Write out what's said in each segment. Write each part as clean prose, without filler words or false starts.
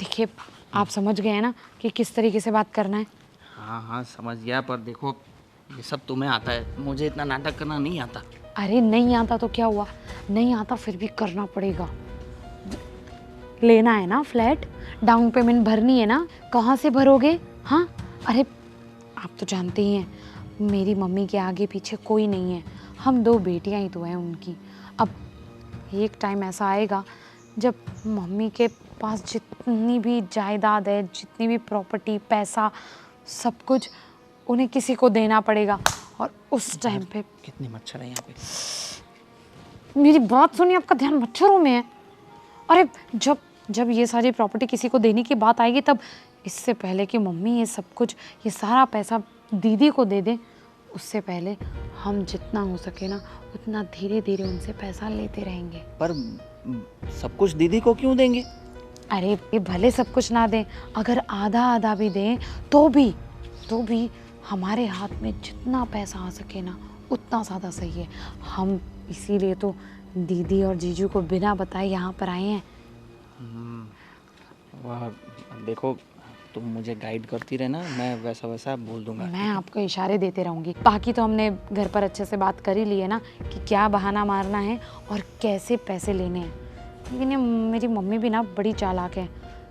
देखिए आप समझ गए हैं ना कि किस तरीके से बात करना है। हाँ हाँ समझ गया, पर देखो ये सब तुम्हें आता है, मुझे इतना नाटक करना नहीं आता। अरे नहीं आता तो क्या हुआ, नहीं आता फिर भी करना पड़ेगा। लेना है ना फ्लैट, डाउन पेमेंट भरनी है ना, कहाँ से भरोगे? हाँ अरे आप तो जानते ही हैं मेरी मम्मी के आगे पीछे कोई नहीं है, हम 2 बेटियां ही तो हैं उनकी। अब एक टाइम ऐसा आएगा जब मम्मी के पास जितनी भी जायदाद है, जितनी भी प्रॉपर्टी, पैसा, सब कुछ उन्हें किसी को देना पड़ेगा। और उस टाइम पे कितने मच्छर हैं यहाँ पे। मेरी बात सुनिए, आपका ध्यान मच्छरों में है। अरे जब जब ये सारी प्रॉपर्टी किसी को देने की बात आएगी, तब इससे पहले कि मम्मी ये सब कुछ, ये सारा पैसा दीदी को दे दे, उससे पहले हम जितना हो सके ना उतना धीरे धीरे उनसे पैसा लेते रहेंगे। पर सब कुछ दीदी को क्यों देंगे? अरे ये भले सब कुछ ना दें, अगर आधा आधा भी दें तो भी हमारे हाथ में जितना पैसा आ सके ना उतना ज़्यादा सही है। हम इसीलिए तो दीदी और जीजू को बिना बताए यहाँ पर आए हैं। वाह, देखो तुम मुझे गाइड करती रहना, मैं वैसा वैसा बोल दूंगा। मैं आपको इशारे देते रहूँगी। बाकी तो हमने घर पर अच्छे से बात कर ही ली है ना कि क्या बहाना मारना है और कैसे पैसे लेने हैं। लेकिन ये मेरी मम्मी भी ना बड़ी चालाक है,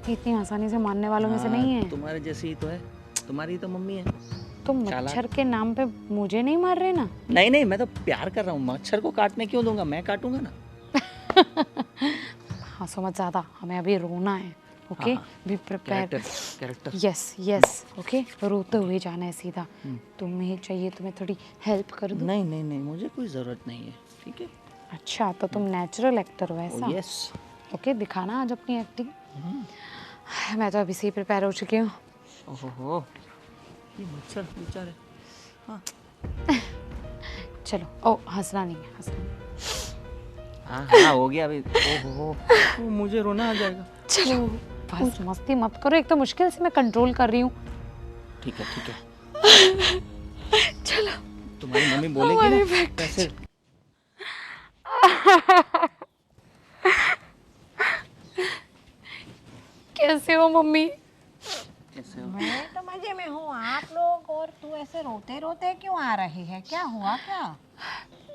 इतनी आसानी से मानने वालों में से नहीं है। तुम्हारे जैसी ही तो है, तुम्हारी तो मम्मी है। तो मच्छर के नाम पे मुझे नहीं मार रहे ना? नहीं नहीं, मैं तो प्यार कर रहा हूँ, मच्छर को काटने क्यों दूंगा, मैं काटूंगा ना। हाँ समझ ज़्यादा, हमें अभी रोना है। Okay be prepare. Character. Yes yes okay, रोते हुए जाना है सीधा। तुम्हें चाहिए तो मैं थोड़ी हेल्प कर दूँ? नहीं नहीं नहीं, मुझे कोई ज़रूरत नहीं है, ठीक है। अच्छा तो तुम नेचुरल एक्टर हो ऐसा? यस। ओके दिखाना आज अपनी एक्टिंग। मैं तो अभी से ही प्रिपेयर हो चुकी हूँ। ओहो, ये मच्छर बेचारे। हाँ चलो, ओ हंसना नहीं है, हंसना नहीं। हाँ हाँ हो गया अभी। ओहो, मुझे रोना आ जाएगा। चलो बस मस्ती मत करो, एक तो मुश्किल से मैं कंट्रोल कर रही हूँ। ठीक है। चलो तुम्हारी मम्मी बोलेगी ना कैसे। कैसे हो मम्मी? कैसे हो? मैं तो मजे में हूँ, आप लोग और तू ऐसे रोते रोते क्यों आ रही है, क्या हुआ क्या?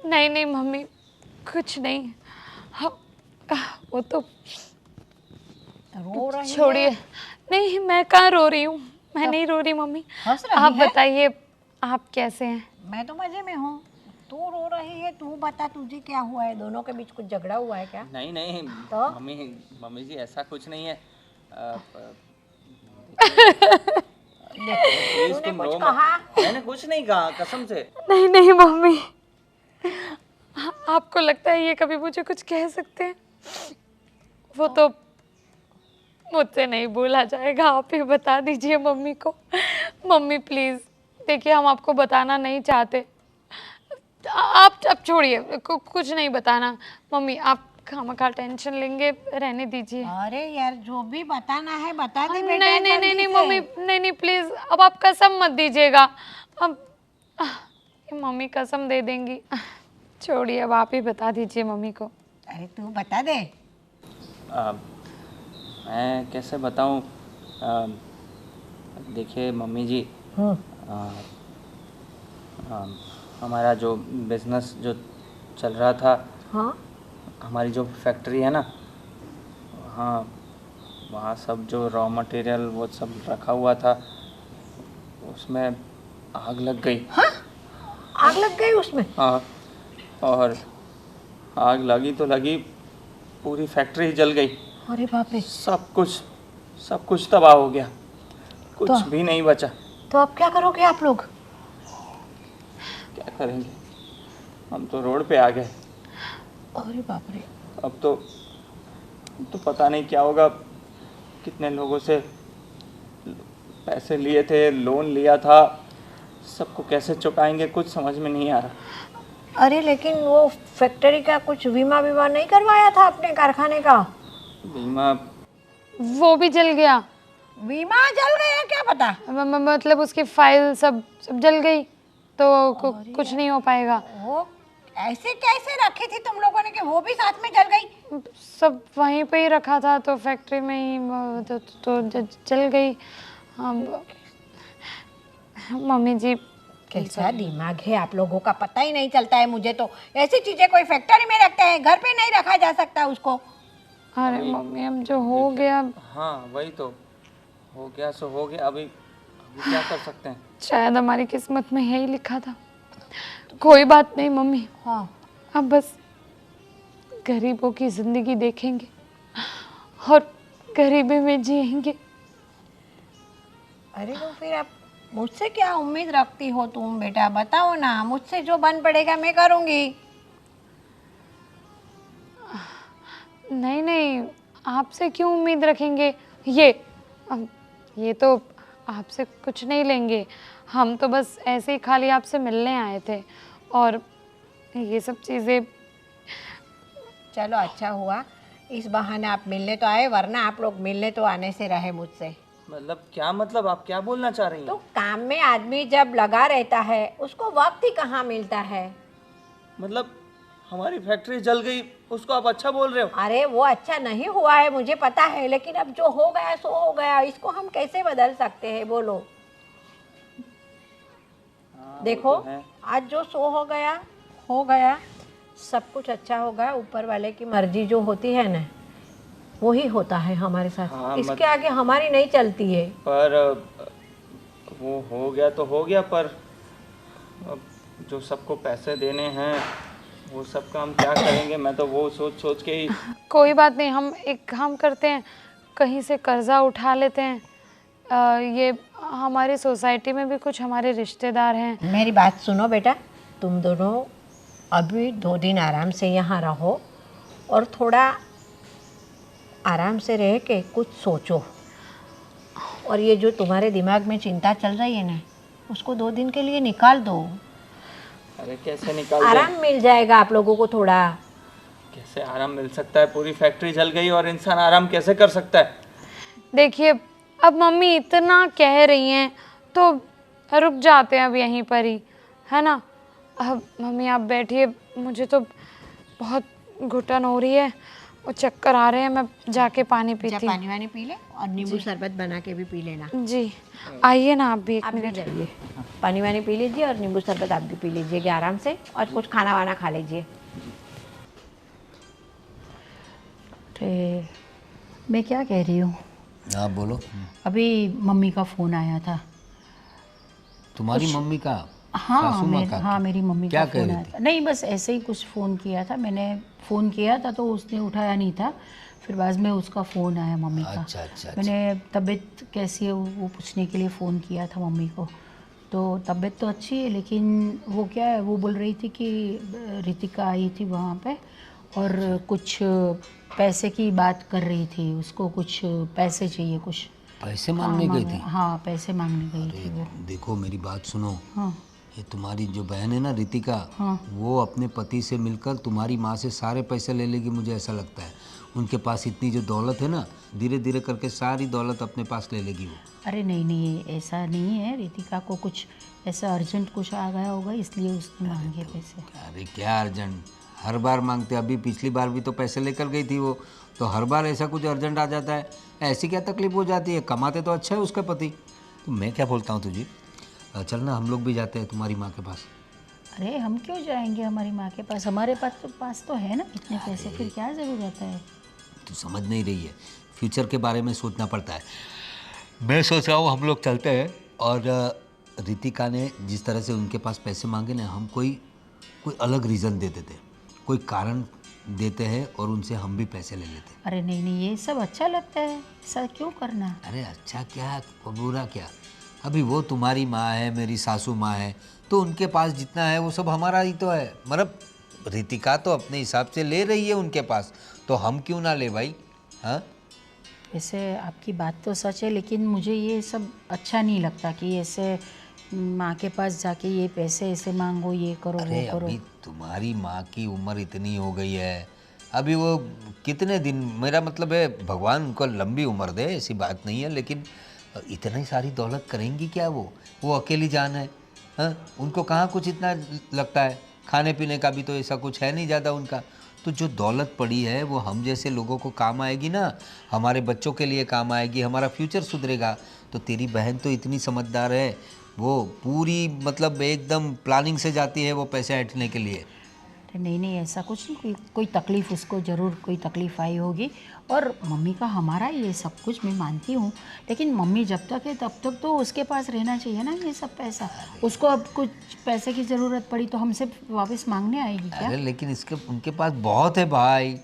नहीं नहीं मम्मी, कुछ नहीं। हाँ, वो तो रो रही छोड़िए। है? नहीं मैं कहाँ रो रही हूँ, मैं नहीं रो रही मम्मी। हंस रही आप है? बताइए आप कैसे हैं? मैं तो मजे में हूँ, तू रो रही है, तू बता तुझे क्या हुआ है, दोनों के बीच कुछ झगड़ा हुआ है क्या? नहीं नहीं तो? मम्मी जी ऐसा कुछ नहीं है। तूने कुछ कहा? मैंने कुछ नहीं कहा, कसम से। नहीं नहीं मम्मी, आपको लगता है ये कभी मुझे कुछ कह सकते हैं? वो तो मुझसे नहीं बोला जाएगा, आप ही बता दीजिए मम्मी को। मम्मी प्लीज, देखिए हम आपको बताना नहीं चाहते, आप अब छोड़िए, कुछ नहीं बताना। मम्मी आप खामखा टेंशन लेंगे, रहने दीजिए। अरे यार जो भी बताना है बता दे बेटा। नहीं नहीं नहीं जल्दी नहीं से। मम्मी, नहीं नहीं प्लीज, अब आप कसम मत दीजिएगा। अब मम्मी कसम दे देंगी। छोड़िए, अब आप ही बता दीजिए मम्मी को। अरे तू बता दे। मैं कैसे बताऊं। देखिए मम्मी जी, हमारा जो बिजनेस जो चल रहा था, हाँ हमारी जो फैक्ट्री है ना, हाँ वहाँ सब जो रॉ मटेरियल वो सब रखा हुआ था, उसमें आग लग गई। हाँ, आग लग गई उसमें? हाँ, और आग लगी तो लगी, पूरी फैक्ट्री जल गई। अरे बाप रे। सब कुछ तबाह हो गया, कुछ तो? भी नहीं बचा। तो अब क्या करोगे आप लोग? क्या करेंगे, हम तो रोड पे आ गए। अरे बाप रे। अब तो पता नहीं क्या होगा। कितने लोगों से पैसे लिए थे, लोन लिया था, सबको कैसे चुकाएंगे, कुछ समझ में नहीं आ रहा। अरे लेकिन वो फैक्ट्री का कुछ बीमा बीमा नहीं करवाया था अपने कारखाने का? बीमा वो भी जल गया। बीमा जल गया, क्या पता? मतलब उसकी फाइल सब जल गई, तो कुछ नहीं हो पाएगा। वो ऐसे कैसे रखी थी तुम लोगों ने कि वो भी साथ में जल गई? सब वहीं पे ही रखा था तो फैक्ट्री में ही जल गई। मम्मी जी कैसा दिमाग है आप लोगों का, पता ही नहीं चलता है मुझे तो। ऐसी चीजें कोई फैक्ट्री में रखते हैं, घर पे नहीं रखा जा सकता उसको। अरे मम्मी अब जो हो गया, हाँ वही तो, हो गया सो हो गया, अभी क्या कर सकते हैं। शायद हमारी किस्मत में यही लिखा था। कोई बात नहीं मम्मी, हाँ अब बस गरीबों की जिंदगी देखेंगे और गरीबी में जिएंगे। अरे तो फिर आप मुझसे क्या उम्मीद रखती हो तुम बेटा, बताओ ना। मुझसे जो बन पड़ेगा मैं करूँगी। नहीं नहीं, आपसे क्यों उम्मीद रखेंगे। ये तो आपसे कुछ नहीं लेंगे, हम तो बस ऐसे ही खाली आपसे मिलने आए थे और ये सब चीज़ें। चलो अच्छा हुआ, इस बहाने आप मिलने तो आए, वरना आप लोग मिलने तो आने से रहे मुझसे। मतलब क्या, मतलब आप क्या बोलना चाह रही हैं? तो काम में आदमी जब लगा रहता है उसको वक्त ही कहाँ मिलता है। मतलब हमारी फैक्ट्री जल गई, उसको आप अच्छा बोल रहे हो? अरे वो अच्छा नहीं हुआ है मुझे पता है, लेकिन अब जो हो गया सो हो गया, इसको हम कैसे बदल सकते हैं बोलो। हाँ, देखो वो तो है। आज जो सो हो गया, सब कुछ अच्छा होगा। ऊपर वाले की मर्जी जो होती है ना, वो ही होता है हमारे साथ। हाँ, इसके आगे हमारी नहीं चलती है। पर वो हो गया तो हो गया, पर अब जो सबको पैसे देने हैं वो सब काम क्या करेंगे, मैं तो वो सोच सोच के ही। कोई बात नहीं, हम एक काम करते हैं, कहीं से कर्जा उठा लेते हैं। ये हमारी सोसाइटी में भी कुछ हमारे रिश्तेदार हैं। मेरी बात सुनो बेटा, तुम दोनों अभी 2 दिन आराम से यहाँ रहो और थोड़ा आराम से रह के कुछ सोचो। और ये जो तुम्हारे दिमाग में चिंता चल रही है ना, उसको 2 दिन के लिए निकाल दो। अरे कैसे निकाल दें? आराम मिल जाएगा आप लोगों को थोड़ा। कैसे आराम मिल सकता है? पूरी फैक्ट्री जल गई और इंसान आराम कैसे कर सकता है? देखिए अब मम्मी इतना कह रही हैं तो रुक जाते हैं अब यहीं पर ही, है ना। अब मम्मी आप बैठिए, मुझे तो बहुत घुटन हो रही है और चक्कर आ रहे हैं, मैं जाके पानी जा पीती हूँ। पानी वानी पी ले और नींबू शरबत बना के भी पी लेना। जी आइए ना आप भी एक आप भी मिनट। जाइए, पानी वानी पी लीजिए और नींबू शरबत आप भी पी लीजिएगा आराम से, और कुछ खाना वाना खा लीजिए। मैं क्या कह रही हूँ, आप बोलो। अभी मम्मी का फ़ोन आया था। तुम्हारी मम्मी का? हाँ सासू माँ का? हाँ मेरी मम्मी क्या का कह फ़ोन रही आया थी? था। नहीं बस ऐसे ही कुछ फ़ोन किया था, मैंने फ़ोन किया था तो उसने उठाया नहीं था, फिर बाद में उसका फ़ोन आया मम्मी का। अच्छा अच्छा अच्छा। मैंने तबीयत कैसी है वो पूछने के लिए फ़ोन किया था मम्मी को। तो तबीयत तो अच्छी है, लेकिन वो क्या है, वो बोल रही थी कि रितिका आई थी वहाँ पे और कुछ पैसे की बात कर रही थी, उसको कुछ पैसे चाहिए, कुछ पैसे मांगने गई थी? हाँ पैसे मांगने गई थी वो। देखो मेरी बात सुनो, हाँ ये तुम्हारी जो बहन है ना रितिका, हाँ वो अपने पति से मिलकर तुम्हारी माँ से सारे पैसे ले लेगी, मुझे ऐसा लगता है। उनके पास इतनी जो दौलत है ना, धीरे धीरे करके सारी दौलत अपने पास ले लेगी वो। अरे नहीं ऐसा नहीं है, रितिका को कुछ ऐसा अर्जेंट कुछ आ गया होगा इसलिए उसने मांगे पैसे। अरे क्या अर्जेंट, हर बार मांगते, अभी पिछली बार भी तो पैसे लेकर गई थी वो, तो हर बार ऐसा कुछ अर्जेंट आ जाता है। ऐसी क्या तकलीफ हो जाती है, कमाते तो अच्छा है उसका पति। तो मैं क्या बोलता हूँ तुझे, चल ना हम लोग भी जाते हैं तुम्हारी माँ के पास। अरे हम क्यों जाएंगे हमारी माँ के पास, हमारे पास तो है ना इतने पैसे, फिर क्या ज़रूरत है। तू समझ नहीं रही है, फ्यूचर के बारे में सोचना पड़ता है। मैं सोच रहा हूँ हम लोग चलते हैं, और रितिका ने जिस तरह से उनके पास पैसे मांगे ना, हम कोई अलग रीज़न दे देते, कोई कारण देते हैं और उनसे हम भी पैसे ले लेते। अरे नहीं ये सब अच्छा लगता है, ऐसा क्यों करना। अरे अच्छा क्या और बुरा क्या, अभी वो तुम्हारी माँ है, मेरी सासू माँ है, तो उनके पास जितना है वो सब हमारा ही तो है। मतलब रितिका तो अपने हिसाब से ले रही है उनके पास, तो हम क्यों ना ले भाई। हाँ वैसे आपकी बात तो सच है, लेकिन मुझे ये सब अच्छा नहीं लगता कि ऐसे माँ के पास जाके ये पैसे ऐसे मांगो, ये करो वो अरे करो। अभी तुम्हारी माँ की उम्र इतनी हो गई है, अभी वो कितने दिन, मेरा मतलब है भगवान उनको लंबी उम्र दे, ऐसी बात नहीं है, लेकिन इतनी सारी दौलत करेंगी क्या वो अकेली जान है। हाँ उनको कहाँ कुछ इतना लगता है। खाने पीने का भी तो ऐसा कुछ है नहीं ज़्यादा उनका। तो जो दौलत पड़ी है वो हम जैसे लोगों को काम आएगी ना, हमारे बच्चों के लिए काम आएगी, हमारा फ्यूचर सुधरेगा। तो तेरी बहन तो इतनी समझदार है, वो पूरी मतलब एकदम प्लानिंग से जाती है वो पैसे ऐंठने के लिए। अरे नहीं नहीं, ऐसा कुछ नहीं, कोई तकलीफ़ उसको ज़रूर कोई तकलीफ़ आई होगी। और मम्मी का हमारा ये सब कुछ मैं मानती हूँ, लेकिन मम्मी जब तक है तब तक तो उसके पास रहना चाहिए ना ये सब पैसा। उसको अब कुछ पैसे की ज़रूरत पड़ी तो हमसे वापस मांगने आएगी क्या? अरे लेकिन इसके उनके पास बहुत है भाई,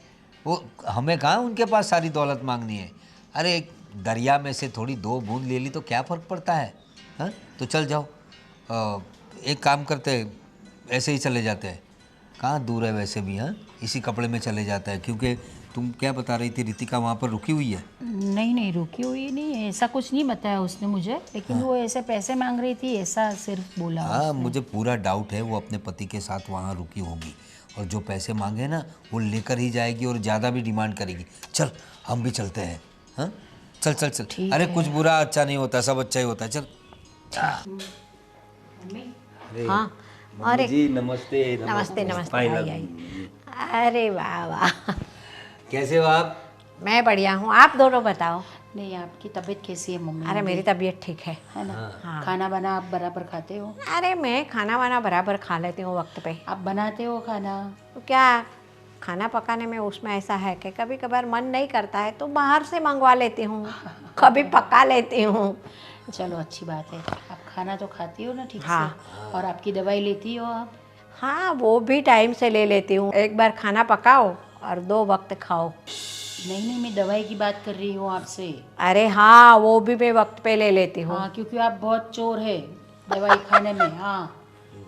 वो हमें कहाँ उनके पास सारी दौलत मांगनी है। अरे एक दरिया में से थोड़ी 2 बूंद ले ली तो क्या फ़र्क पड़ता है? हाँ तो चल जाओ, एक काम करते हैं, ऐसे ही चले जाते हैं। कहाँ दूर है वैसे भी, हाँ इसी कपड़े में चले जाता है। क्योंकि तुम क्या बता रही थी, रितिका वहाँ पर रुकी हुई है? नहीं नहीं, रुकी हुई नहीं है, ऐसा कुछ नहीं बताया उसने मुझे, लेकिन वो ऐसे पैसे मांग रही थी ऐसा सिर्फ बोला हाँ उसने। मुझे पूरा डाउट है वो अपने पति के साथ वहाँ रुकी होगी, और जो पैसे मांगे ना वो लेकर ही जाएगी और ज़्यादा भी डिमांड करेगी। चल हम भी चलते हैं, हाँ चल चल चल। ठीक अरे है। कुछ बुरा अच्छा नहीं होता, सब अच्छा ही होता है, चल। अरे हाँ, मम्मी जी नमस्ते। नमस्ते नमस्ते, I I love I. you। अरे वाह वाह, कैसे हो आप? मैं बढ़िया हूँ, आप दोनों बताओ। नहीं, आपकी तबीयत कैसी है मम्मी? अरे मेरी तबीयत ठीक है। है ना? हाँ। खाना बना आप बराबर खाते हो? अरे मैं खाना वाना बराबर खा लेती हूँ वक्त पे। आप बनाते हो खाना? तो क्या खाना पकाने में उसमें ऐसा है कि कभी कभार मन नहीं करता है तो बाहर से मंगवा लेती हूँ, कभी पका लेती हूँ। चलो अच्छी बात है, आप खाना तो खाती हो ना ठीक हाँ। से? और आपकी दवाई लेती हो आप? हाँ वो भी टाइम से ले लेती हूँ, एक बार खाना पकाओ और 2 वक्त खाओ। नहीं नहीं, मैं दवाई की बात कर रही हूँ आपसे। अरे हाँ वो भी मैं वक्त पे ले लेती हूँ। हाँ, क्योंकि आप बहुत चोर है दवाई खाने में। हाँ,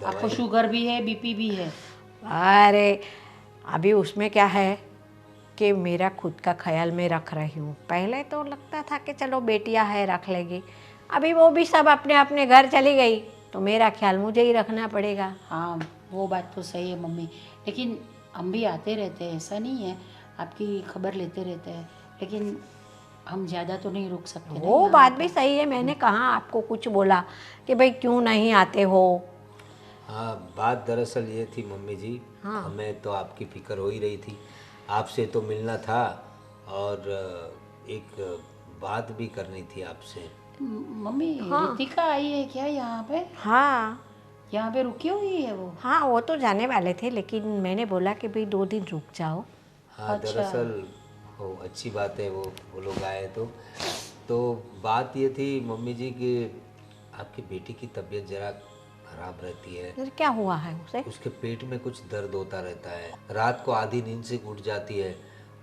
आपको शुगर भी है, बीपी भी है। अरे अभी उसमें क्या है कि मेरा खुद का ख्याल मैं रख रही हूँ। पहले तो लगता था कि चलो बेटियां है रख लेगी, अभी वो भी सब अपने अपने घर चली गई तो मेरा ख्याल मुझे ही रखना पड़ेगा। हाँ वो बात तो सही है मम्मी, लेकिन हम भी आते रहते हैं, ऐसा नहीं है, आपकी खबर लेते रहते हैं, लेकिन हम ज़्यादा तो नहीं रुक सकते ना वो यहाँ। बात भी सही है, मैंने कहाँ आपको कुछ बोला कि भाई क्यों नहीं आते हो। हाँ बात दरअसल ये थी मम्मी जी, हाँ। हमें तो आपकी फिक्र हो ही रही थी, आपसे तो मिलना था और एक बात भी करनी थी आपसे। मम्मी रितिका आई है क्या यहाँ पे? हाँ यहाँ पे रुकी हुई है वो? हाँ वो तो जाने वाले थे लेकिन मैंने बोला कि भाई 2 दिन रुक जाओ। हाँ दरअसल वो अच्छी बात है, वो लोग आए तो बात ये थी मम्मी जी कि आपकी बेटी की तबीयत ज़रा खराब रहती है। फिर क्या हुआ है उसे? उसके पेट में कुछ दर्द होता रहता है, रात को आधी नींद से उठ जाती है,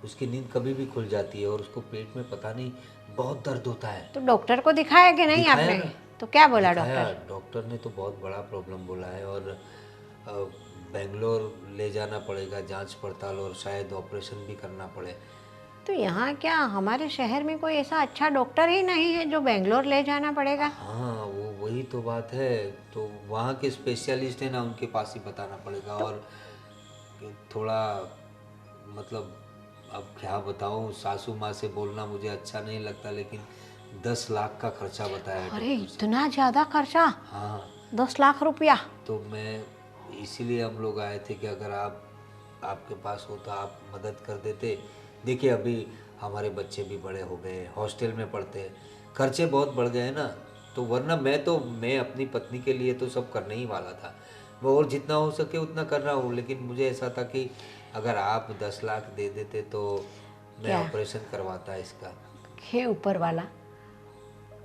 उसकी नींद कभी भी खुल जाती है और उसको पेट में पता नहीं बहुत दर्द होता है। तो डॉक्टर को दिखाया कि नहीं दिखाया आपने? ना। तो क्या बोला दिखाया, डॉक्टर? डॉक्टर ने तो बहुत बड़ा प्रॉब्लम बोला है और बेंगलोर ले जाना पड़ेगा जांच पड़ताल और शायद ऑपरेशन भी करना पड़े। तो यहाँ क्या हमारे शहर में कोई ऐसा अच्छा डॉक्टर ही नहीं है जो बेंगलोर ले जाना पड़ेगा? हाँ वो वही तो बात है, तो वहाँ के स्पेशलिस्ट है ना उनके पास ही बताना पड़ेगा। और थोड़ा मतलब अब क्या बताऊँ, सासू माँ से बोलना मुझे अच्छा नहीं लगता लेकिन 10 लाख का खर्चा बताया है अरे डॉक्टर से। इतना ज़्यादा खर्चा? हाँ 10 लाख रुपया? तो मैं इसीलिए हम लोग आए थे कि अगर आपके पास हो तो आप मदद कर देते। देखिए अभी हमारे बच्चे भी बड़े हो गए, हॉस्टल में पढ़ते हैं, खर्चे बहुत बढ़ गए हैं ना, तो वरना मैं अपनी पत्नी के लिए तो सब करने ही वाला था, वो और जितना हो सके उतना कर रहा हूँ, लेकिन मुझे ऐसा था कि अगर आप 10 लाख दे देते तो मैं क्या? ऑपरेशन करवाता इसका। हे ऊपर वाला,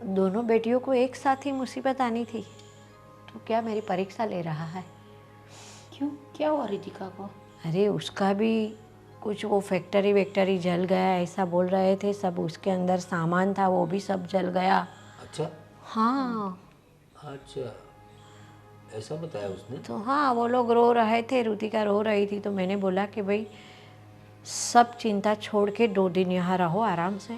दोनों बेटियों को एक साथ ही मुसीबत आनी थी, तो क्या मेरी परीक्षा ले रहा है? क्यों, क्या हुआ रितिका को? अरे उसका भी कुछ वो फैक्ट्री वैक्टरी जल गया ऐसा बोल रहे थे, सब उसके अंदर सामान था वो भी सब जल गया। अच्छा हाँ अच्छा, ऐसा बताया उसने? तो हाँ वो लोग रो रहे थे, रुतिका रो रही थी, तो मैंने बोला कि भाई सब चिंता छोड़ के 2 दिन यहाँ रहो आराम से,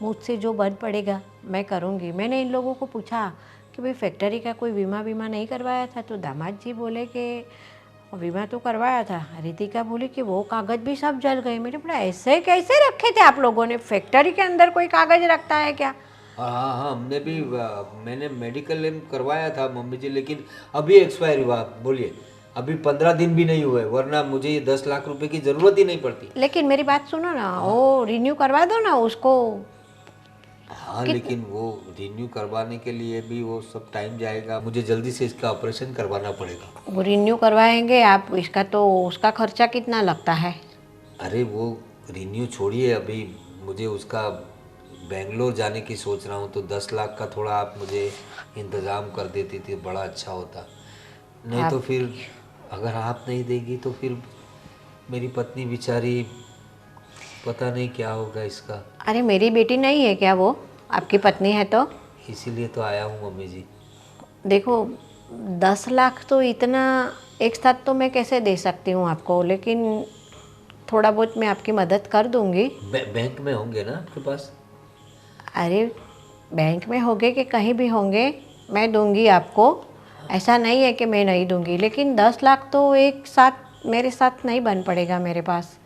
मुझसे जो बन पड़ेगा मैं करूँगी। मैंने इन लोगों को पूछा कि भाई फैक्ट्री का कोई बीमा नहीं करवाया था, तो दामाद जी बोले कि बीमा तो करवाया था। रितिका बोली कि वो कागज़ भी सब जल गए। मैंने बोला ऐसे कैसे रखे थे आप लोगों ने, फैक्ट्री के अंदर कोई कागज़ रखता है क्या? हाँ हाँ हाँ, हमने भी मैंने मेडिकल क्लेम करवाया था मम्मी जी, लेकिन अभी एक्सपायर हुआ। बोलिए अभी 15 दिन भी नहीं हुए, वरना मुझे ये 10 लाख रुपए की ज़रूरत ही नहीं पड़ती। लेकिन मेरी बात सुनो ना, वो रिन्यू करवा दो ना उसको। हाँ लेकिन वो रिन्यू करवाने के लिए भी वो सब टाइम जाएगा, मुझे जल्दी से इसका ऑपरेशन करवाना पड़ेगा। वो रिन्यू करवाएंगे आप, इसका तो उसका खर्चा कितना लगता है? अरे वो रिन्यू छोड़िए, अभी मुझे उसका बेंगलोर जाने की सोच रहा हूँ, तो 10 लाख का थोड़ा आप मुझे इंतज़ाम कर देती थी, बड़ा अच्छा होता। नहीं तो फिर अगर आप नहीं देगी तो फिर मेरी पत्नी बेचारी, पता नहीं क्या होगा इसका। अरे मेरी बेटी नहीं है क्या वो? आपकी पत्नी है तो? इसीलिए तो आया हूँ मम्मी जी। देखो 10 लाख तो इतना एक साथ तो मैं कैसे दे सकती हूँ आपको, लेकिन थोड़ा बहुत मैं आपकी मदद कर दूँगी। बैंक में होंगे ना आपके पास? अरे बैंक में होंगे कि कहीं भी होंगे, मैं दूंगी आपको। ऐसा नहीं है कि मैं नहीं दूंगी, लेकिन 10 लाख तो एक साथ मेरे साथ नहीं बन पड़ेगा मेरे पास,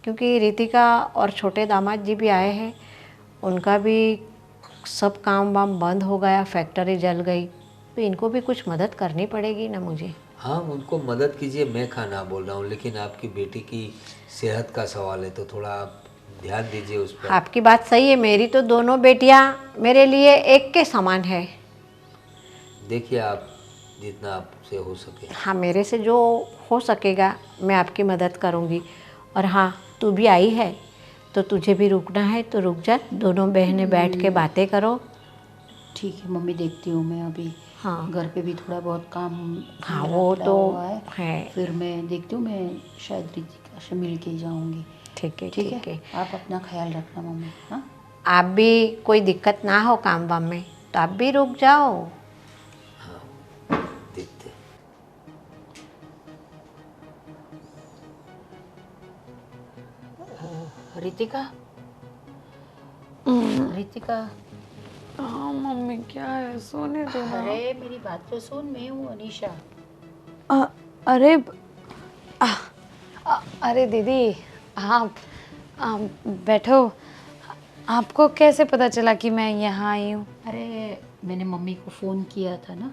क्योंकि रितिका और छोटे दामाद जी भी आए हैं, उनका भी सब काम वाम बंद हो गया, फैक्ट्री जल गई, तो इनको भी कुछ मदद करनी पड़ेगी ना मुझे। हाँ उनको मदद कीजिए, मैं खाना बोल रहा हूँ, लेकिन आपकी बेटी की सेहत का सवाल है तो थोड़ा आप ध्यान दीजिए उस पर। आपकी बात सही है, मेरी तो दोनों बेटियां मेरे लिए एक के समान है। देखिए आप जितना आपसे हो सके। हाँ, मेरे से जो हो सकेगा मैं आपकी मदद करूँगी। और हाँ, तू भी आई है तो तुझे भी रुकना है तो रुक जा, दोनों बहनें बैठ के बातें करो। ठीक है मम्मी, देखती हूँ मैं अभी। हाँ घर पे भी थोड़ा बहुत काम हाँ, मेरा वो पड़ा तो हुआ है। फिर मैं देखती हूँ, मैं शायद रितिका से मिल के ही जाऊँगी। ठीक है ठीक ठीक है, है। आप अपना ख्याल रखना मम्मी। हाँ आप भी कोई दिक्कत ना हो काम वाम में तो आप भी रुक जाओ। देखते। रितिका, रितिका, हाँ मम्मी क्या है, सोने दो ना। अरे मेरी बात तो सुन, मैं हूँ अनीशा। अरे अरे दीदी, आप बैठो। आपको कैसे पता चला कि मैं यहाँ आई हूँ? अरे मैंने मम्मी को फ़ोन किया था ना,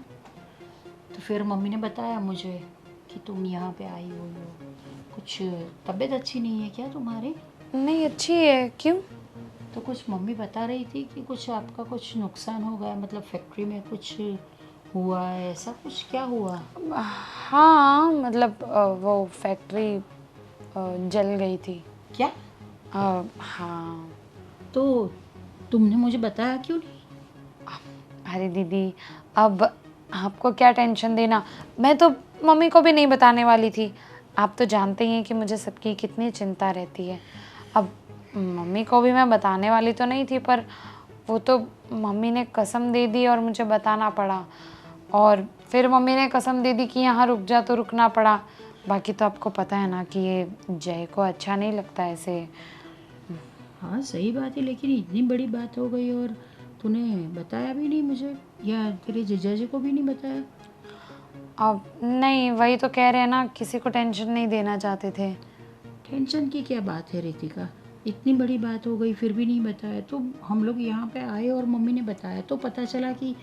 तो फिर मम्मी ने बताया मुझे कि तुम यहाँ पे आई हुई हो। कुछ तबीयत अच्छी नहीं है क्या तुम्हारी? नहीं अच्छी है, क्यों? तो कुछ मम्मी बता रही थी कि कुछ आपका कुछ नुकसान हो गया, मतलब फैक्ट्री में कुछ हुआ है, ऐसा कुछ क्या हुआ? हाँ मतलब वो फैक्ट्री जल गई थी। क्या? हाँ। तो तुमने मुझे बताया क्यों नहीं? अरे दीदी, अब आपको क्या टेंशन देना, मैं तो मम्मी को भी नहीं बताने वाली थी। आप तो जानते ही हैं कि मुझे सबकी कितनी चिंता रहती है। अब मम्मी को भी मैं बताने वाली तो नहीं थी, पर वो तो मम्मी ने कसम दे दी और मुझे बताना पड़ा। और फिर मम्मी ने कसम दे दी कि यहाँ रुक जा, तो रुकना पड़ा। बाकी तो आपको पता है ना कि ये जय को अच्छा नहीं लगता ऐसे। हाँ सही बात है, लेकिन इतनी बड़ी बात हो गई और तूने बताया भी नहीं मुझे, या तेरे जीजा जी को भी नहीं बताया? अब नहीं, वही तो कह रहे हैं ना, किसी को टेंशन नहीं देना चाहते थे। टेंशन की क्या बात है रितिका, इतनी बड़ी बात हो गई फिर भी नहीं बताया। तो हम लोग यहाँ पे आए और मम्मी ने बताया तो पता चला कि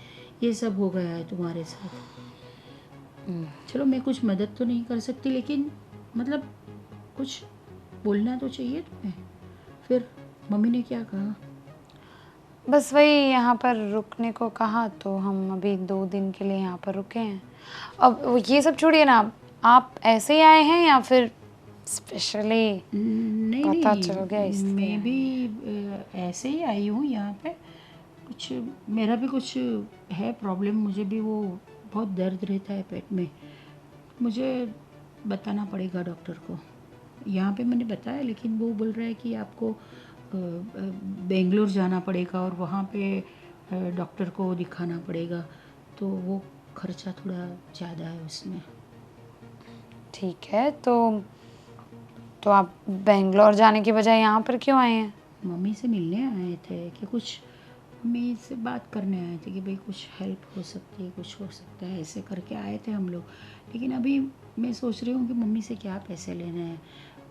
ये सब हो गया है तुम्हारे साथ। चलो मैं कुछ मदद तो नहीं कर सकती, लेकिन मतलब कुछ बोलना तो चाहिए तुम्हें। फिर मम्मी ने क्या कहा? बस वही यहाँ पर रुकने को कहा, तो हम अभी 2 दिन के लिए यहाँ पर रुके हैं। अब ये सब छोड़िए ना, आप ऐसे ही आए हैं या फिर स्पेशली नहीं पता नहीं, चल गया इसलिए? मैं भी ऐसे ही आई हूँ यहाँ पे। कुछ मेरा भी कुछ है प्रॉब्लम, मुझे भी वो बहुत दर्द रहता है पेट में, मुझे बताना पड़ेगा डॉक्टर को। यहाँ पे मैंने बताया, लेकिन वो बोल रहा है कि आपको बेंगलोर जाना पड़ेगा और वहाँ पे डॉक्टर को दिखाना पड़ेगा, तो वो खर्चा थोड़ा ज़्यादा है उसमें। ठीक है, तो आप बेंगलोर जाने की बजाय यहाँ पर क्यों आए हैं? मम्मी से मिलने आए थे कि कुछ, मम्मी से बात करने आए थे कि भाई कुछ हेल्प हो सकती है, कुछ हो सकता है, ऐसे करके आए थे हम लोग। लेकिन अभी मैं सोच रही हूँ कि मम्मी से क्या पैसे लेने हैं,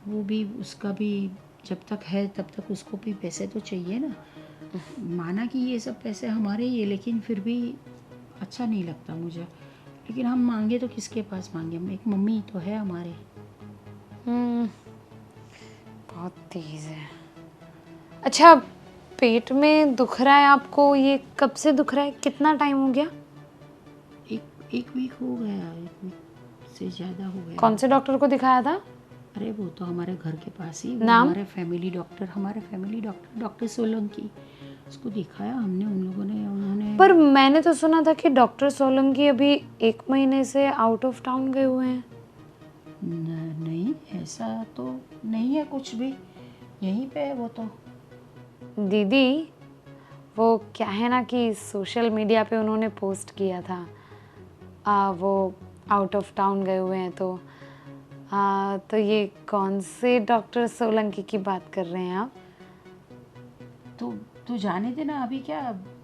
वो भी उसका भी जब तक है तब तक उसको भी पैसे तो चाहिए ना। माना कि ये सब पैसे हमारे ही है, लेकिन फिर भी अच्छा नहीं लगता मुझे। लेकिन हम मांगे तो किसके पास मांगे, हम एक मम्मी तो है हमारे। बहुत तेज है। अच्छा, पेट में दुख रहा है आपको, ये कब से दुख रहा है, कितना टाइम हो गया? एक वीक हो गया, एक वीक से ज़्यादा हो गया। कौन से डॉक्टर को दिखाया था? अरे वो तो हमारे घर के पास ही, वो नाम? हमारे फैमिली डॉक्टर, डॉक्टर सोलंकी, उसको दिखाया हमने, उन लोगों ने, उन्होंने। पर मैंने तो सुना था कि डॉक्टर सोलंकी अभी 1 महीने से आउट ऑफ टाउन गए हुए हैं। नहीं, ऐसा तो नहीं है कुछ भी, यहीं पे है वो तो। दीदी, वो क्या है ना कि सोशल मीडिया पे उन्होंने पोस्ट किया था, वो आउट ऑफ टाउन गए हुए हैं। तो ये कौन से डॉक्टर सोलंकी की बात कर रहे हैं आप? तो जाने देना, अभी क्या